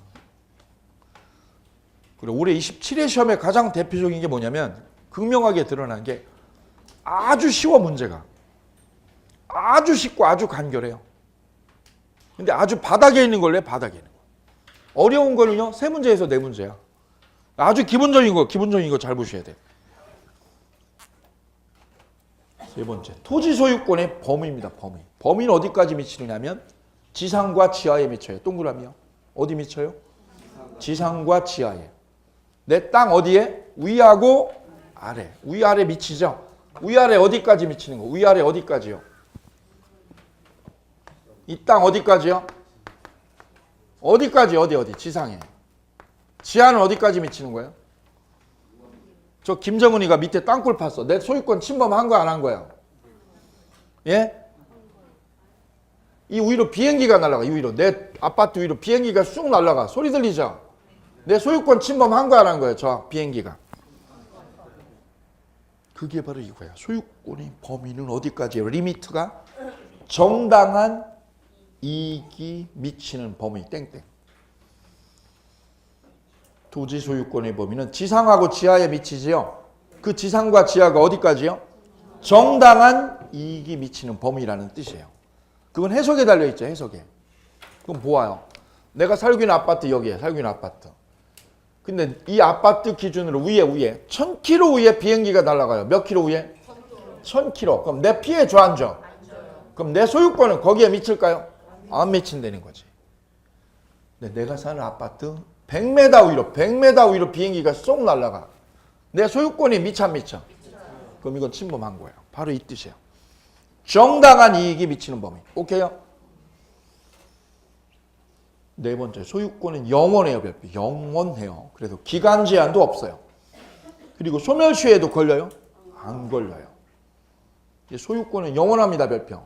그리고 올해 27회 시험에 가장 대표적인 게 뭐냐면 극명하게 드러난 게 아주 쉬워 문제가. 아주 쉽고 아주 간결해요. 근데 아주 바닥에 있는 걸로 해, 바닥에 있는 거. 어려운 거는요, 세 문제에서 네 문제야. 아주 기본적인 거 잘 보셔야 돼. 세 번째, 토지 소유권의 범위입니다, 범위. 범위는 어디까지 미치느냐면 지상과 지하에 미쳐요. 동그라미요. 어디 미쳐요? 지상과 지하에. 내 땅 어디에? 위하고 아래. 위아래 미치죠? 위아래 어디까지 미치는 거? 위아래 어디까지요? 이 땅 어디까지요? 어디까지? 어디? 지상에. 지하는 어디까지 미치는 거예요? 저 김정은이가 밑에 땅굴 팠어. 내 소유권 침범한 거 안 한 거야? 예? 이 위로 비행기가 날아가. 이 위로. 내 아파트 위로 비행기가 쑥 날아가. 소리 들리죠? 내 소유권 침범한 거 안 한 거예요? 저 비행기가. 그게 바로 이거야. 소유권의 범위는 어디까지예요? 리미트가 정당한 이익이 미치는 범위 땡땡. 토지 소유권의 범위는 지상하고 지하에 미치지요. 그 지상과 지하가 어디까지요? 정당한 이익이 미치는 범위라는 뜻이에요. 그건 해석에 달려있죠. 해석에. 그럼 보아요. 내가 살고 있는 아파트 여기에 살고 있는 아파트. 근데 이 아파트 기준으로 위에 1000km 위에 비행기가 날아가요. 몇 킬로 위에? 1000km. 그럼 내 피해 줘 안 줘? 그럼 내 소유권은 거기에 미칠까요? 안 미친다는 거지. 근데 내가 사는 아파트 100m 위로 비행기가 쏙 날아가. 내 소유권이 미쳐 안 미쳐? 그럼 이건 침범한 거예요. 바로 이 뜻이에요. 정당한 이익이 미치는 범위. 오케이요? 네 번째, 소유권은 영원해요. 별표. 영원해요. 그래서 기간 제한도 없어요. 그리고 소멸시효에도 걸려요? 안 걸려요. 소유권은 영원합니다. 별표.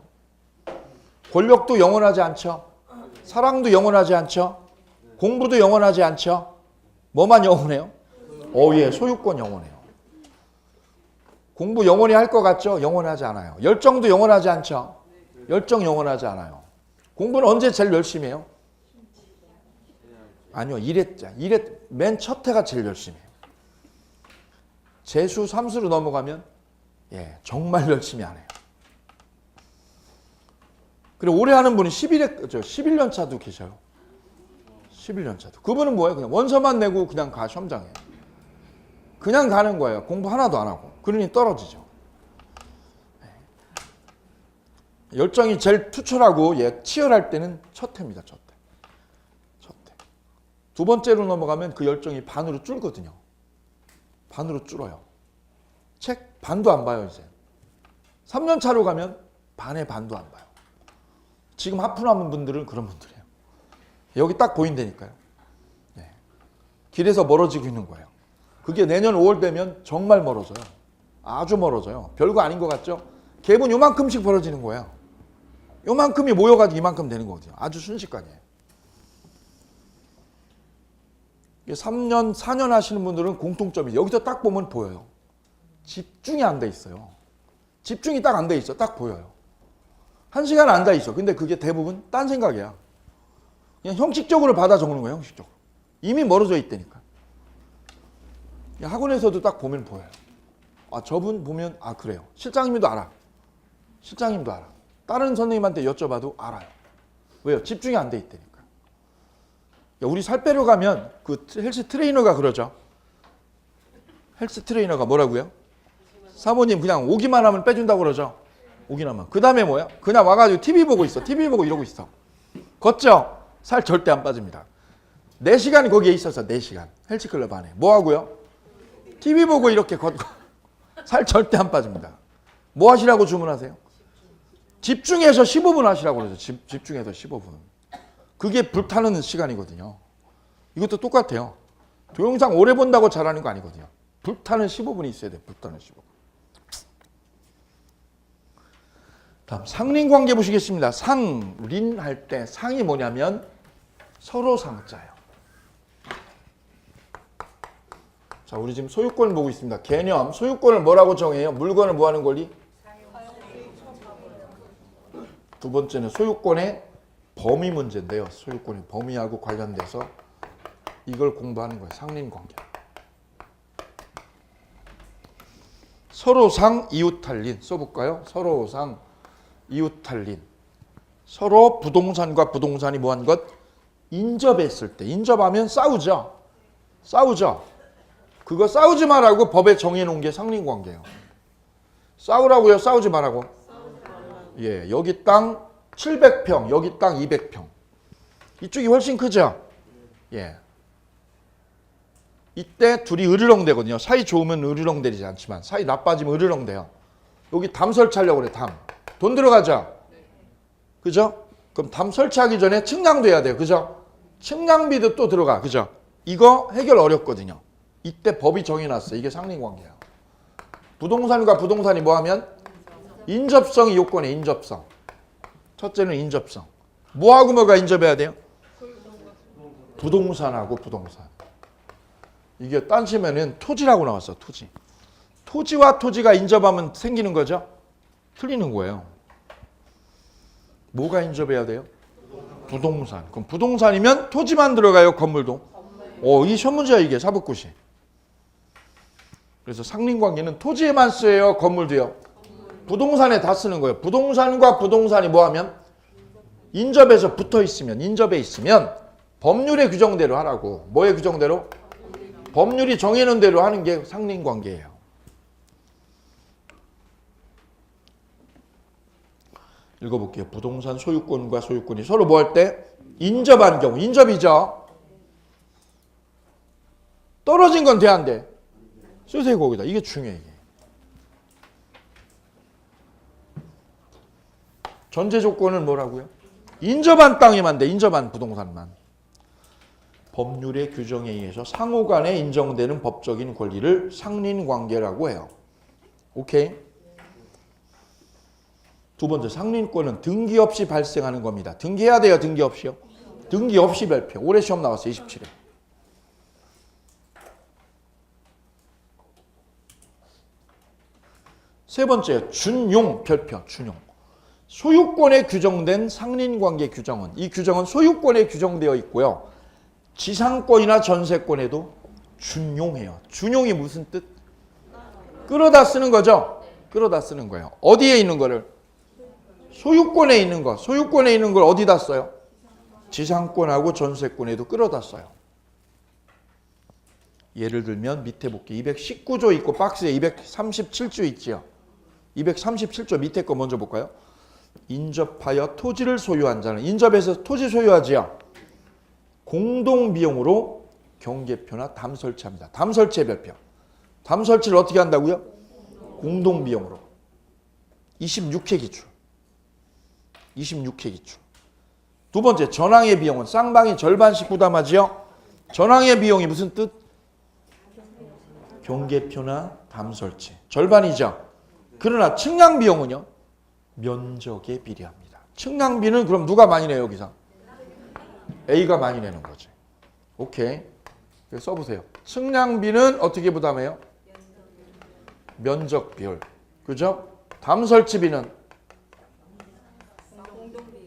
권력도 영원하지 않죠? 사랑도 영원하지 않죠? 공부도 영원하지 않죠? 뭐만 영원해요? 예, 소유권 영원해요. 공부 영원히 할 것 같죠? 영원하지 않아요. 열정도 영원하지 않죠? 열정 영원하지 않아요. 공부는 언제 제일 열심히 해요? 아니요, 1회 맨 첫 해가 제일 열심히 해요. 재수 3수로 넘어가면 정말 열심히 안 해요. 그리고 오래 하는 분이 11년 차도 계셔요. 11년 차도. 그분은 뭐예요? 그냥 원서만 내고 그냥 가 시험장에. 그냥 가는 거예요. 공부 하나도 안 하고. 그러니 떨어지죠. 열정이 제일 투철하고 치열할 때는 첫 해입니다. 첫 해. 두 번째로 넘어가면 그 열정이 반으로 줄거든요. 반으로 줄어요. 책 반도 안 봐요, 이제. 3년 차로 가면 반의 반도 안 봐요. 지금 하프 남은 분들은 그런 분들이에요. 여기 딱 보인다니까요. 길에서 멀어지고 있는 거예요. 그게 내년 5월 되면 정말 멀어져요. 아주 멀어져요. 별거 아닌 것 같죠? 갭은 요만큼씩 벌어지는 거예요. 요만큼이 모여가지고 이만큼 되는 거거든요. 아주 순식간이에요. 3년, 4년 하시는 분들은 공통점이 여기서 딱 보면 보여요. 집중이 안 돼 있어요. 집중이 딱 안 돼 있어. 딱 보여요. 1시간 앉아 있어. 근데 그게 대부분 딴 생각이야. 그냥 형식적으로 받아 적는 거예요. 형식적으로. 이미 멀어져 있다니까. 학원에서도 딱 보면 보여요. 아, 저분 보면 아 그래요. 실장님도 알아. 실장님도 알아. 다른 선생님한테 여쭤봐도 알아요. 왜요? 집중이 안 돼 있다니까. 우리 살 빼러 가면 그 헬스 트레이너가 그러죠. 헬스 트레이너가 뭐라고요? 사모님 그냥 오기만 하면 빼준다고 그러죠. 오기만 하면. 그 다음에 뭐야? 그냥 와가지고 TV 보고 있어. TV 보고 이러고 있어. 걷죠? 살 절대 안 빠집니다. 4시간 거기에 있어서 4시간. 헬스클럽 안에. 뭐 하고요? TV 보고 이렇게 걷고. 살 절대 안 빠집니다. 뭐 하시라고 주문하세요? 집중해서 15분 하시라고 그러죠. 집중해서 15분. 그게 불타는 시간이거든요. 이것도 똑같아요. 동영상 오래 본다고 잘하는 거 아니거든요. 불타는 15분이 있어야 돼요. 불타는 15분. 다음 상린관계 보시겠습니다. 상린 할 때 상이 뭐냐면 서로 상자예요. 자, 우리 지금 소유권을 보고 있습니다. 개념, 소유권을 뭐라고 정해요? 물건을 뭐 하는 권리? 두 번째는 소유권의 범위 문제인데요. 소유권의 범위하고 관련돼서 이걸 공부하는 거예요. 상린관계. 서로상 이웃탈린 써볼까요? 서로상 이웃탈린. 서로 부동산과 부동산이 뭐한 것? 인접했을 때. 인접하면 싸우죠. 싸우죠. 그거 싸우지 말라고 법에 정해놓은 게 상린관계예요. 싸우라고요? 싸우지 말라고? 예, 여기 땅 700평, 여기 땅 200평. 이쪽이 훨씬 크죠? 예. 이때 둘이 으르렁대거든요. 사이 좋으면 으르렁대지 않지만 사이 나빠지면 으르렁대요. 여기 담 설치하려고 그래, 담. 돈 들어가죠? 그죠? 그럼 담 설치하기 전에 측량도 해야 돼요. 그죠? 측량비도 또 들어가. 그죠? 이거 해결 어렵거든요. 이때 법이 정해놨어요. 이게 상린관계예요. 부동산과 부동산이 뭐하면? 인접성이 요건에 인접성. 첫째는 인접성. 뭐하고 뭐가 인접해야 돼요? 부동산하고 부동산. 이게 딴시면은 토지라고 나왔어. 토지. 토지와 토지가 인접하면 생기는 거죠? 틀리는 거예요. 뭐가 인접해야 돼요? 부동산. 그럼 부동산이면 토지만 들어가요? 건물도? 이게 시험 문제야 이게 사법고시. 그래서 상린관계는 토지에만 쓰여요? 건물도요? 부동산에 다 쓰는 거예요. 부동산과 부동산이 뭐하면? 인접해서 붙어 있으면, 인접해 있으면 법률에 규정대로 하라고. 뭐에 규정대로? 법률이 정해놓은 대로 하는 게 상린관계예요. 읽어볼게요. 부동산 소유권과 소유권이 서로 뭐 할 때? 인접한 경우. 인접이죠. 떨어진 건 돼, 안 돼? 쓰세요, 거기다. 이게 중요해, 이게. 전제 조건은 뭐라고요? 인접한 땅이만 돼, 인접한 부동산만. 법률의 규정에 의해서 상호간에 인정되는 법적인 권리를 상린관계라고 해요. 오케이? 두 번째, 상린권은 등기 없이 발생하는 겁니다. 등기해야 돼요, 등기 없이요? 등기 없이 발표. 올해 시험 나왔어요, 27회. 세 번째, 준용 별표, 준용. 소유권에 규정된 상린관계 규정은, 이 규정은 소유권에 규정되어 있고요. 지상권이나 전세권에도 준용해요. 준용이 무슨 뜻? 끌어다 쓰는 거죠? 끌어다 쓰는 거예요. 어디에 있는 거를? 소유권에 있는 거. 소유권에 있는 걸 어디다 써요? 지상권하고 전세권에도 끌어다 써요. 예를 들면 밑에 볼게요. 219조 있고 박스에 237조 있지요. 237조 밑에 거 먼저 볼까요? 인접하여 토지를 소유한 자는, 인접해서 토지 소유하지요. 공동비용으로 경계표나 담 설치합니다. 담 설치의 별표. 담 설치를 어떻게 한다고요? 공동비용으로. 26회 기출. 26회 기출. 두 번째, 전항의 비용은 쌍방이 절반씩 부담하지요. 전항의 비용이 무슨 뜻? 경계표나 담 설치. 절반이죠. 그러나 측량 비용은요? 면적에 비례합니다. 측량비는 그럼 누가 많이 내요, 여기서? A가 많이 내는 거지. 오케이. 써보세요. 측량비는 어떻게 부담해요? 면적 비율. 그죠? 담 설치비는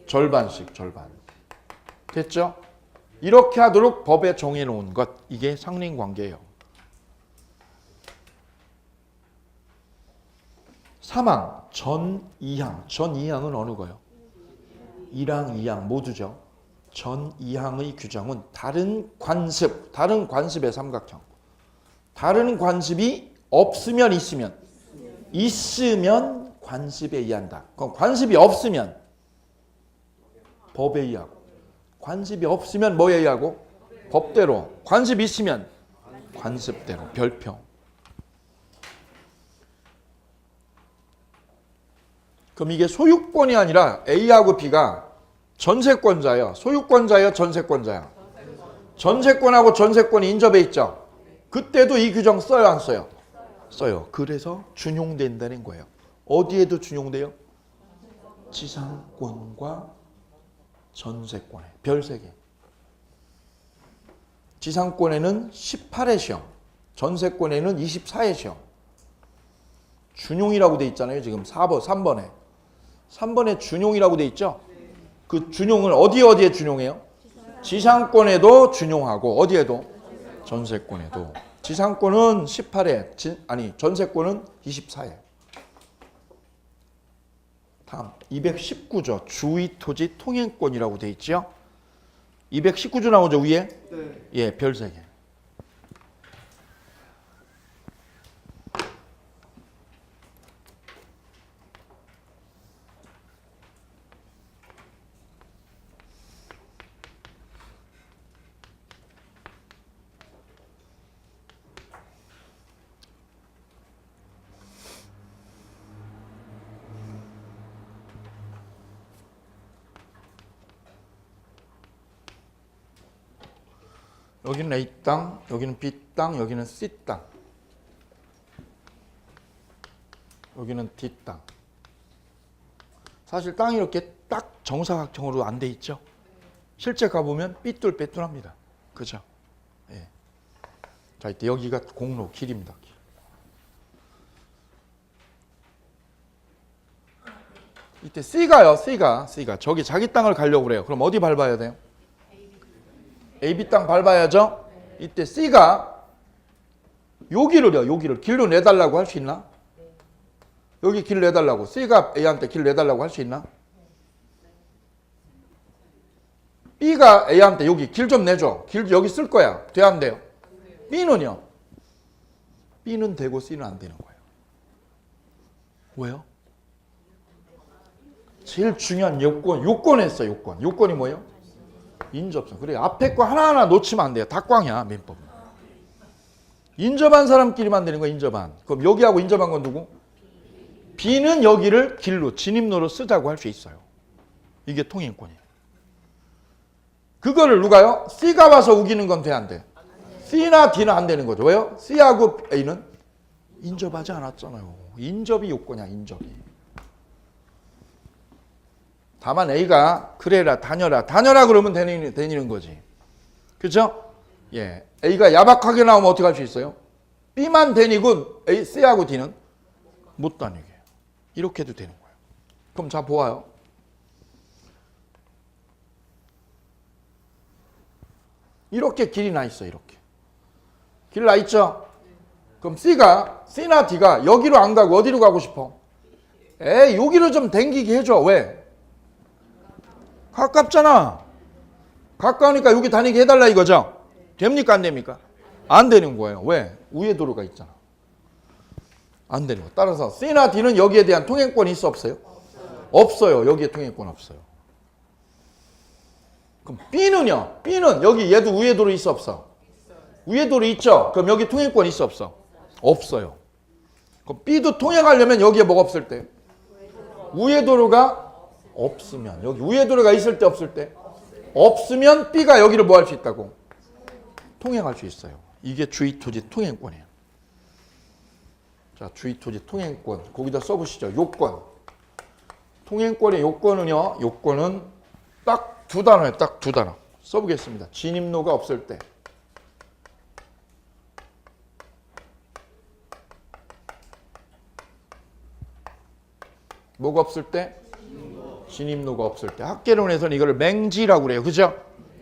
절반씩, 절반. 됐죠? 이렇게 하도록 법에 정해놓은 것, 이게 상린관계예요. 사망, 전이항. 전이항은 어느 거요? 1항, 2항 모두죠. 전이항의 규정은 다른 관습, 다른 관습의 삼각형. 다른 관습이 없으면 있으면, 있으면 관습에 의한다. 그럼 관습이 없으면 법에 의하고, 관습이 없으면 뭐에 의하고? 법대로. 관습이 있으면 관습대로. 별표. 그럼 이게 소유권이 아니라 A하고 B가 전세권자예요. 소유권자예요, 전세권자예요. 전세권하고 전세권이 인접해 있죠. 그때도 이 규정 써요, 안 써요? 써요. 그래서 준용된다는 거예요. 어디에도 준용돼요? 지상권과 전세권에. 별 3개. 지상권에는 18회 시험, 전세권에는 24회 시험. 준용이라고 돼 있잖아요. 지금 3번에. 3번에 준용이라고 돼 있죠. 그 준용을 어디에 준용해요? 지상권에도 준용하고 어디에도? 전세권에도. 지상권은 18회, 전세권은 24회. 다음 219조 주의토지 통행권이라고 돼 있죠. 219조 나오죠, 위에? 네. 예, 별 3개. 여기는 A 땅, 여기는 B 땅, 여기는 C 땅. 여기는 D 땅. 사실 땅이 이렇게 딱 정사각형으로 안 돼 있죠. 실제 가보면 삐뚤빼뚤합니다. 그죠? 예. 자, 이때 여기가 공로, 길입니다. 이때 C가요, C가. 저기 자기 땅을 가려고 그래요. 그럼 어디 밟아야 돼요? AB 땅 밟아야죠. 이때 C가 여기를 길로 내달라고 할 수 있나? 여기 길 내달라고. C가 A한테 길 내달라고 할 수 있나? B가 A한테 여기 길 좀 내줘. 길 여기 쓸 거야. 돼, 안 돼요? B는요? B는 되고 C는 안 되는 거예요. 왜요? 제일 중요한 요건에 있어, 요건. 요건이 뭐예요? 인접성. 그래, 앞에 거 하나하나 놓치면 안 돼요. 다 꽝이야, 민법은. 인접한 사람끼리만 되는 거야, 인접한. 그럼 여기하고 인접한 건 누구? B는 여기를 길로, 진입로로 쓰자고 할 수 있어요. 이게 통행권이에요. 그거를 누가요? C가 와서 우기는 건 돼, 안 돼? C나 D는 안 되는 거죠. 왜요? C하고 A는 인접하지 않았잖아요. 인접이 요건이야, 인접이. 다만 A가 그래라, 다녀라 그러면 되는 거지. 그죠? 예. A가 야박하게 나오면 어떻게 할 수 있어요? B만 다니고 C하고 D는 못 다니게. 이렇게 해도 되는 거예요. 그럼 자, 보아요. 이렇게 길이 나 있어, 이렇게. 길 나 있죠? 그럼 C나 D가 여기로 안 가고 어디로 가고 싶어? 여기로 좀 당기게 해줘. 왜? 가깝잖아. 가까우니까 여기 다니게 해달라 이거죠? 됩니까, 안 됩니까? 안 되는 거예요. 왜? 우회 도로가 있잖아. 안 되는 거. 따라서 C나 D는 여기에 대한 통행권이 있어, 없어요? 없어요. 여기에 통행권 없어요. 그럼 B는요? B는 여기 얘도 우회 도로 있어, 없어? 우회 도로 있죠? 그럼 여기 통행권 있어, 없어? 없어요. 그럼 B도 통행하려면 여기에 뭐가 없을 때? 우회 도로가 없으면. 여기 우회 도로가 있을 때, 없을 때? 없으면 B가 여기를 뭐 할 수 있다고? 통행할 수 있어요. 이게 주의토지 통행권이에요. 자, 주의토지 통행권. 거기다 써보시죠. 요건. 통행권의 요건은요, 요건은 딱 두 단어예요. 딱 두 단어. 써보겠습니다. 진입로가 없을 때. 뭐가 없을 때? 진입로가 없을 때. 학개론에서는 이걸 맹지라고 그래요. 그죠?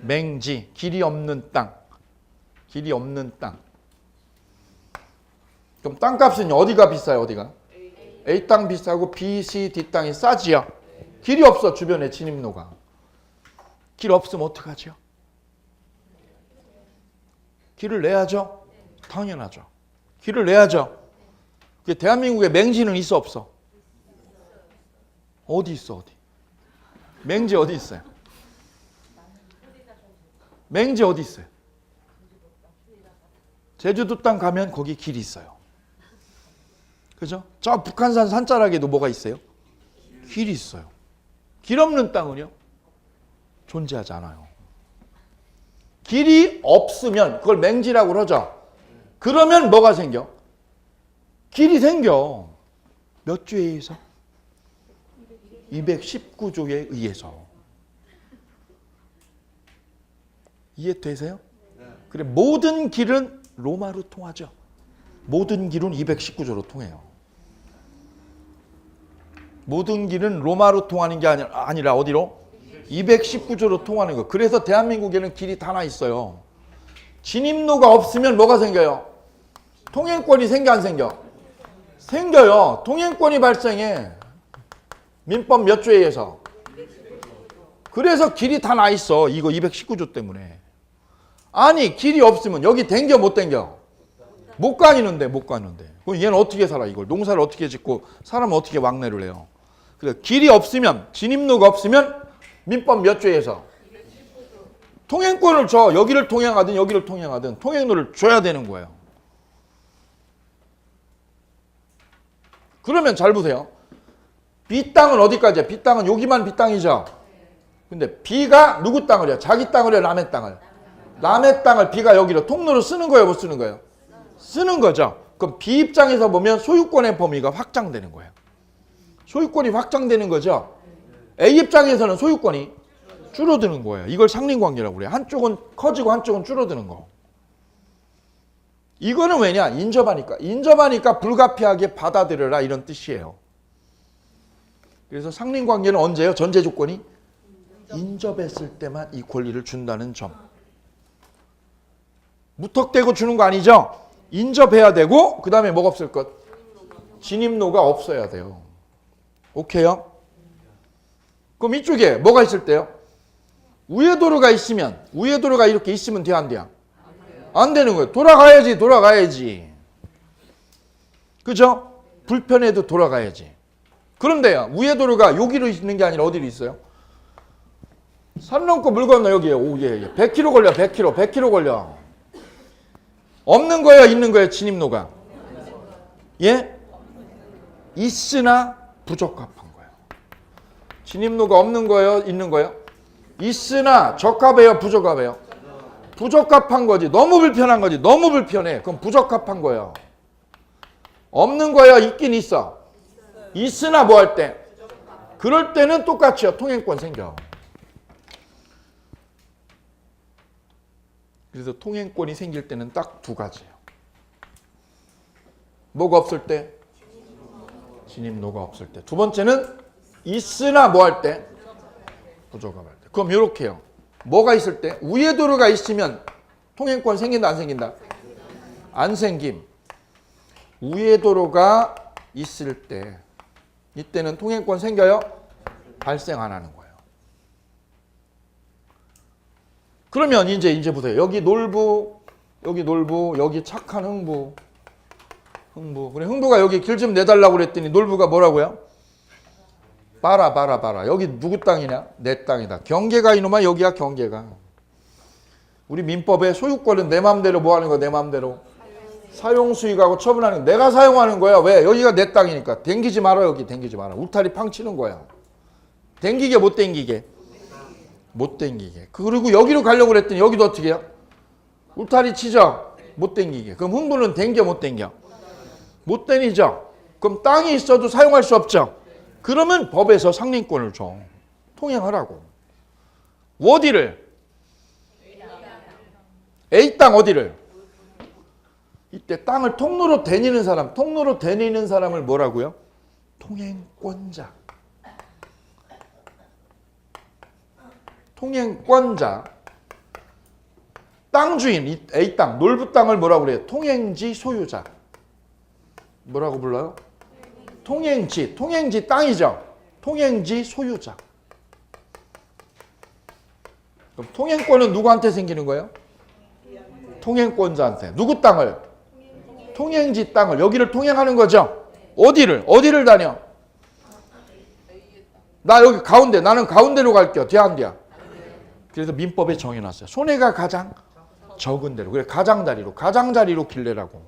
맹지, 길이 없는 땅. 길이 없는 땅. 그럼 땅값은 어디가 비싸요? 어디가? A 땅 비싸고 B, C, D 땅이 싸지요. 길이 없어 주변에 진입로가. 길 없으면 어떡하죠? 길을 내야죠. 당연하죠. 길을 내야죠. 대한민국에 맹지는 있어 없어? 어디 있어 어디? 맹지 어디 있어요? 맹지 어디 있어요? 제주도 땅 가면 거기 길이 있어요. 그죠? 저 북한산 산자락에도 뭐가 있어요? 길이 있어요. 길 없는 땅은요? 존재하지 않아요. 길이 없으면 그걸 맹지라고 그러죠. 그러면 뭐가 생겨? 길이 생겨. 몇 조에 의해서? 219조에 의해서. 이해되세요? 그래, 모든 길은 로마로 통하죠. 모든 길은 219조로 통해요. 모든 길은 로마로 통하는 게 아니라 어디로? 219조로 통하는 거. 그래서 대한민국에는 길이 다 나 있어요. 진입로가 없으면 뭐가 생겨요? 통행권이 생겨 안 생겨? 생겨요. 통행권이 발생해. 민법 몇 조에 의해서? 그래서 길이 다 나 있어. 이거 219조 때문에. 아니 길이 없으면 여기 댕겨 못 댕겨? 못 가는데 못 가는데. 그럼 얘는 어떻게 살아 이걸? 농사를 어떻게 짓고 사람은 어떻게 왕래를 해요? 그래 길이 없으면 진입로가 없으면 민법 몇 조에 의해서? 통행권을 줘. 여기를 통행하든 여기를 통행하든 통행로를 줘야 되는 거예요. 그러면 잘 보세요. B 땅은 어디까지야? B 땅은 여기만 B 땅이죠. 근데 B가 누구 땅을 해요? 자기 땅을 해요? 남의 땅을? 남의 땅을 B가 여기로 통로로 쓰는 거예요? 못 쓰는 거예요? 쓰는 거죠. 그럼 B 입장에서 보면 소유권의 범위가 확장되는 거예요. 소유권이 확장되는 거죠. A 입장에서는 소유권이 줄어드는 거예요. 이걸 상린관계라고 그래요. 한쪽은 커지고 한쪽은 줄어드는 거. 이거는 왜냐? 인접하니까. 인접하니까 불가피하게 받아들여라 이런 뜻이에요. 그래서 상린관계는 언제요? 전제 조건이 인접했을 때만 이 권리를 준다는 점. 무턱대고 주는 거 아니죠? 인접해야 되고 그 다음에 뭐가 없을 것? 진입로가 없어야 돼요. 오케이요? 그럼 이쪽에 뭐가 있을 때요? 우회도로가 있으면 우회도로가 이렇게 있으면 돼요 안 돼요? 안 되는 거예요. 돌아가야지. 그죠? 불편해도 돌아가야지. 그런데요 우회도로가 여기로 있는 게 아니라 어디로 있어요? 산 넘고 물 건너 여기에요. 오, 예. 100km 걸려 100km 걸려. 없는 거예요 있는 거예요 진입로가? 예? 있으나 부적합한 거예요. 진입로가 없는 거예요 있는 거예요? 있으나 적합해요 부적합해요? 부적합한 거지. 너무 불편한 거지. 너무 불편해. 그럼 부적합한 거예요. 없는 거예요 있긴 있어? 있으나 뭐 할 때? 그럴 때는 똑같이요 통행권 생겨. 그래서 통행권이 생길 때는 딱 두 가지예요. 뭐가 없을 때? 진입로가 없을 때. 두 번째는 있으나 뭐 할 때? 부적합할 때. 그럼 이렇게요. 뭐가 있을 때? 우회도로가 있으면 통행권 생긴다 안 생긴다? 안 생김. 우회도로가 있을 때 이때는 통행권 생겨요? 발생 안 하는 거예요. 그러면 이제 보세요. 여기 놀부, 여기 착한 흥부. 그래, 흥부가 여기 길 좀 내달라고 그랬더니 놀부가 뭐라고요? 봐라. 여기 누구 땅이냐? 내 땅이다. 경계가 이놈아 여기야 경계가. 우리 민법에 소유권은 내 마음대로 뭐 하는 거야? 내 마음대로. 사용수익하고 처분하는 거. 내가 사용하는 거야. 왜? 여기가 내 땅이니까. 댕기지 마라 여기. 댕기지 마라. 울타리 팡 치는 거야. 댕기게 못 댕기게? 못 댕기게. 그리고 여기로 가려고 그랬더니 여기도 어떻게 해요? 울타리 치죠? 못 댕기게. 그럼 흥부는 댕겨 못 댕겨? 못 댕기죠? 그럼 땅이 있어도 사용할 수 없죠? 그러면 법에서 상린권을 줘. 통행하라고. 어디를? A 땅 어디를? 이때 땅을 통로로 다니는 사람을 뭐라고요? 통행권자. 통행권자. 땅 주인, 이 A 땅, 놀부 땅을 뭐라고 그래요? 통행지 소유자. 뭐라고 불러요? 통행지, 통행지 땅이죠. 통행지 소유자. 그럼 통행권은 누구한테 생기는 거예요? 통행권자한테. 누구 땅을? 통행지 땅을. 여기를 통행하는 거죠. 어디를 다녀? 나 여기 가운데, 나는 가운데로 갈게요. 뒤야 안 뒤야? 그래서 민법에 정해놨어요. 손해가 가장 적은 대로. 그래, 가장자리로 길래라고.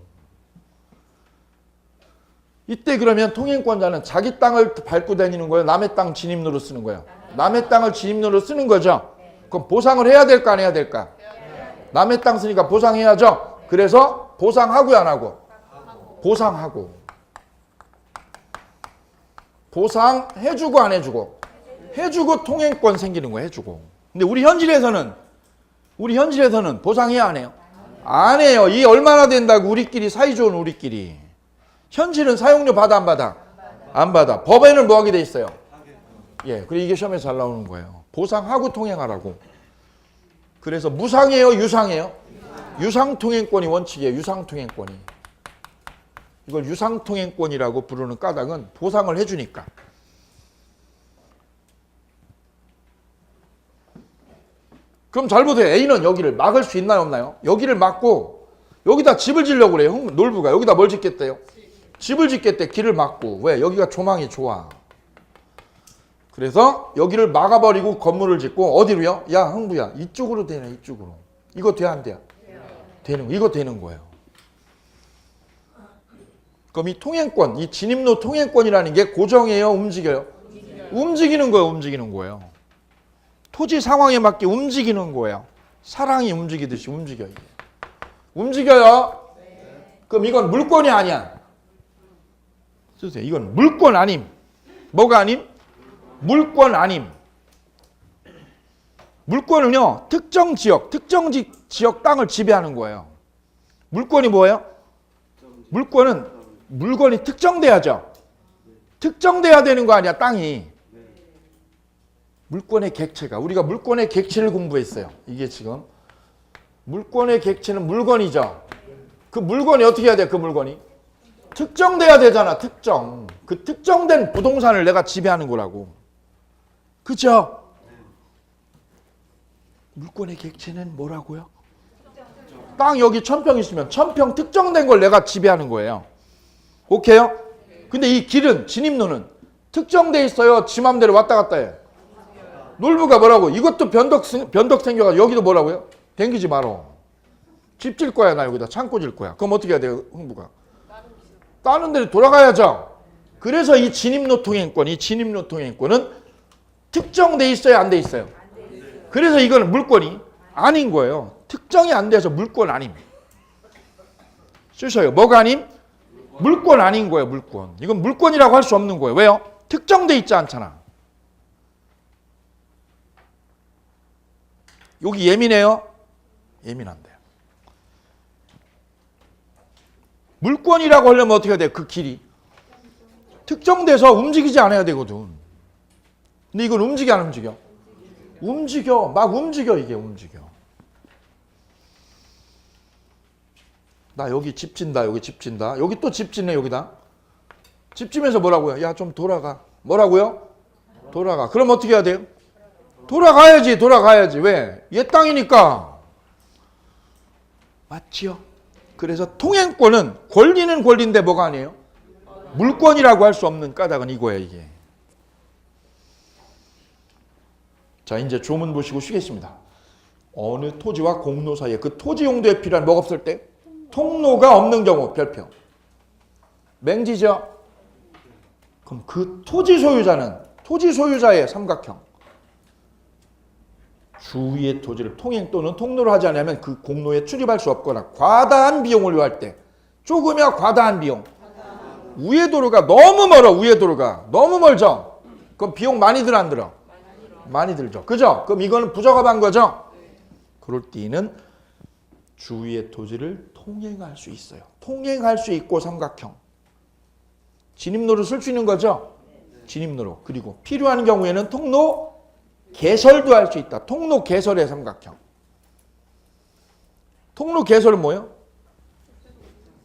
이때 그러면 통행권자는 자기 땅을 밟고 다니는 거예요? 남의 땅 진입로로 쓰는 거예요? 남의 땅을 진입로로 쓰는 거죠? 그럼 보상을 해야 될까 안 해야 될까? 남의 땅 쓰니까 보상해야죠? 그래서 보상하고요 안 하고? 보상하고. 보상해주고 안 해주고? 해주고 통행권 생기는 거예요. 해주고. 근데 우리 현실에서는 보상해야 안 해요? 안 해요. 이 얼마나 된다고 우리끼리 사이좋은 우리끼리. 현실은 사용료 받아 안 받아? 안 받아. 법에는 뭐 하게 돼 있어요? 예, 그리고 이게 시험에 잘 나오는 거예요. 보상하고 통행하라고. 그래서 무상이에요, 유상이에요? 유상통행권이 원칙이에요. 유상통행권이. 이걸 유상통행권이라고 부르는 까닭은 보상을 해주니까. 그럼 잘 보세요. A는 여기를 막을 수 있나요, 없나요? 여기를 막고 여기다 집을 지려고 그래요. 놀부가 여기다 뭘 짓겠대요? 집을 짓겠대. 길을 막고. 왜? 여기가 조망이 좋아. 그래서 여기를 막아버리고 건물을 짓고 어디로요? 야 흥부야 이쪽으로 되네. 이쪽으로. 이거 돼 안 돼요? 되는 거. 이거 되는 거예요. 그럼 이 통행권, 이 진입로 통행권이라는 게 고정해요? 움직여요? 움직이는 거예요. 움직이는 거예요. 토지 상황에 맞게 움직이는 거예요. 사랑이 움직이듯이 움직여요. 움직여요? 그럼 이건 물권이 아니야. 쓰세요. 이건 물권 아님. 뭐가 아님? 물권 아님. 물권은요, 특정 지역 땅을 지배하는 거예요. 물권이 뭐예요? 물권은 물건이 특정돼야죠. 특정돼야 되는 거 아니야, 땅이. 물권의 객체가. 우리가 물권의 객체를 공부했어요. 이게 지금. 물권의 객체는 물건이죠. 그 물건이 어떻게 해야 돼, 그 물건이? 특정돼야 되잖아, 특정. 그 특정된 부동산을 내가 지배하는 거라고. 그죠? 물권의 객체는 뭐라고요? 땅 여기 1000평 있으면 1000평 특정된 걸 내가 지배하는 거예요. 오케이요? 근데 이 길은, 진입로는 특정돼 있어요? 지 맘대로 왔다 갔다 해? 놀부가 뭐라고? 이것도 변덕 생겨가지고 여기도 뭐라고요? 댕기지 마라. 집 질 거야, 나 여기다 창고 질 거야. 그럼 어떻게 해야 돼요, 흥부가? 다른 데로 돌아가야죠. 그래서 이 진입로 통행권은 특정돼 있어요, 안 돼 있어요? 그래서 이거는 물권이 아닌 거예요. 특정이 안 돼서 물권 아님. 쓰셔요. 뭐가 아님? 물권 아닌 거예요, 물권. 이건 물권이라고 할 수 없는 거예요. 왜요? 특정돼 있지 않잖아. 여기 예민해요? 예민한데요. 물권이라고 하려면 어떻게 해야 돼요? 그 길이 특정돼서 움직이지 않아야 되거든. 근데 이건 움직여 안 움직여? 움직여. 막 움직여. 이게 움직여. 나 여기 집 진다. 여기 집 진다. 여기 또 집 짓네. 여기다. 집 지면서 뭐라고요? 야 좀 돌아가. 뭐라고요? 돌아가. 그럼 어떻게 해야 돼요? 돌아가야지. 왜? 얘 땅이니까. 맞지요? 그래서 통행권은 권리는 권리인데 뭐가 아니에요? 물권이라고 할 수 없는 까닭은 이거야, 이게. 자, 이제 조문 보시고 쉬겠습니다. 어느 토지와 공로 사이에 그 토지 용도에 필요한 뭐가 없을 때? 통로가 없는 경우 별표. 맹지죠? 그럼 그 토지 소유자는 토지 소유자의 삼각형. 주위의 토지를 통행 또는 통로로 하지 않으면 그 공로에 출입할 수 없거나 과다한 비용을 요할 때. 조금이야 과다한 비용. 위에 도로가 너무 멀어. 위에 도로가 너무 멀죠? 그럼 비용 많이 들어 안 들어? 많이 들죠. 그죠? 그럼 이거는 부적합한 거죠? 그럴 때는 주위의 토지를 통행할 수 있어요. 통행할 수 있고 삼각형. 진입로를 쓸 수 있는 거죠? 진입로로. 그리고 필요한 경우에는 통로 개설도 할 수 있다. 통로 개설의 삼각형. 통로 개설은 뭐예요?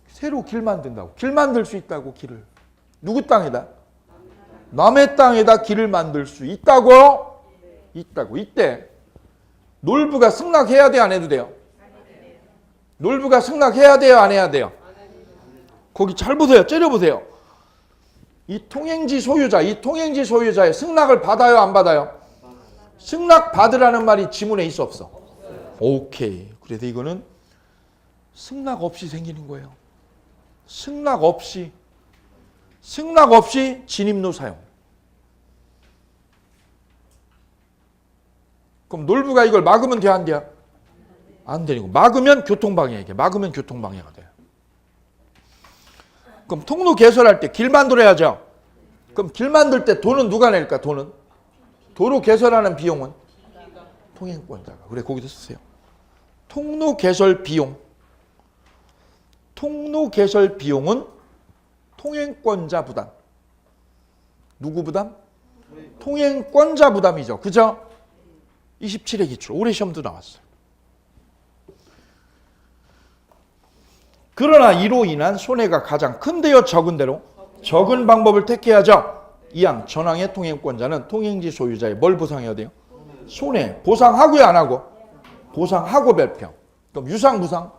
새로 길 만든다고. 길 만들 수 있다고, 길을. 누구 땅에다? 남의 땅에다 길을 만들 수 있다고? 있다고. 이때 놀부가 승낙해야 돼, 안 해도 돼요? 놀부가 승낙해야 돼요, 안 해야 돼요? 거기 잘 보세요. 째려보세요. 이 통행지 소유자의 승낙을 받아요, 안 받아요? 승낙 받으라는 말이 지문에 있어, 없어? 오케이. 그래서 이거는 승낙 없이 생기는 거예요. 승낙 없이 진입로 사용. 그럼 놀부가 이걸 막으면 돼야 안 돼요? 안 되고 막으면 교통방해가 돼요. 그럼 통로 개설할 때 길 만들어야죠. 그럼 길 만들 때 돈은 누가 낼까? 돈은 도로 개설하는 비용은 통행권자가. 그래, 거기서 쓰세요. 통로 개설 비용은 통행권자 부담. 누구 부담? 통행권자 부담이죠. 그죠? 27회 기출. 올해 시험도 나왔어요. 그러나 이로 인한 손해가 가장 큰데요, 적은데로? 적은 방법을 택해야죠. 이항 전항의 통행권자는 통행지 소유자의 뭘 보상해야 돼요? 손해. 보상하고요, 안 하고? 보상하고 별표. 그럼 유상, 무상?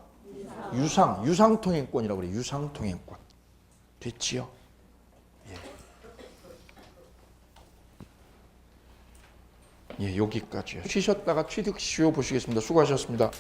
유상 통행권이라고 그래요. 유상 통행권. 됐지요? 예, 여기까지요. 쉬셨다가 취득 시효 보시겠습니다. 수고하셨습니다.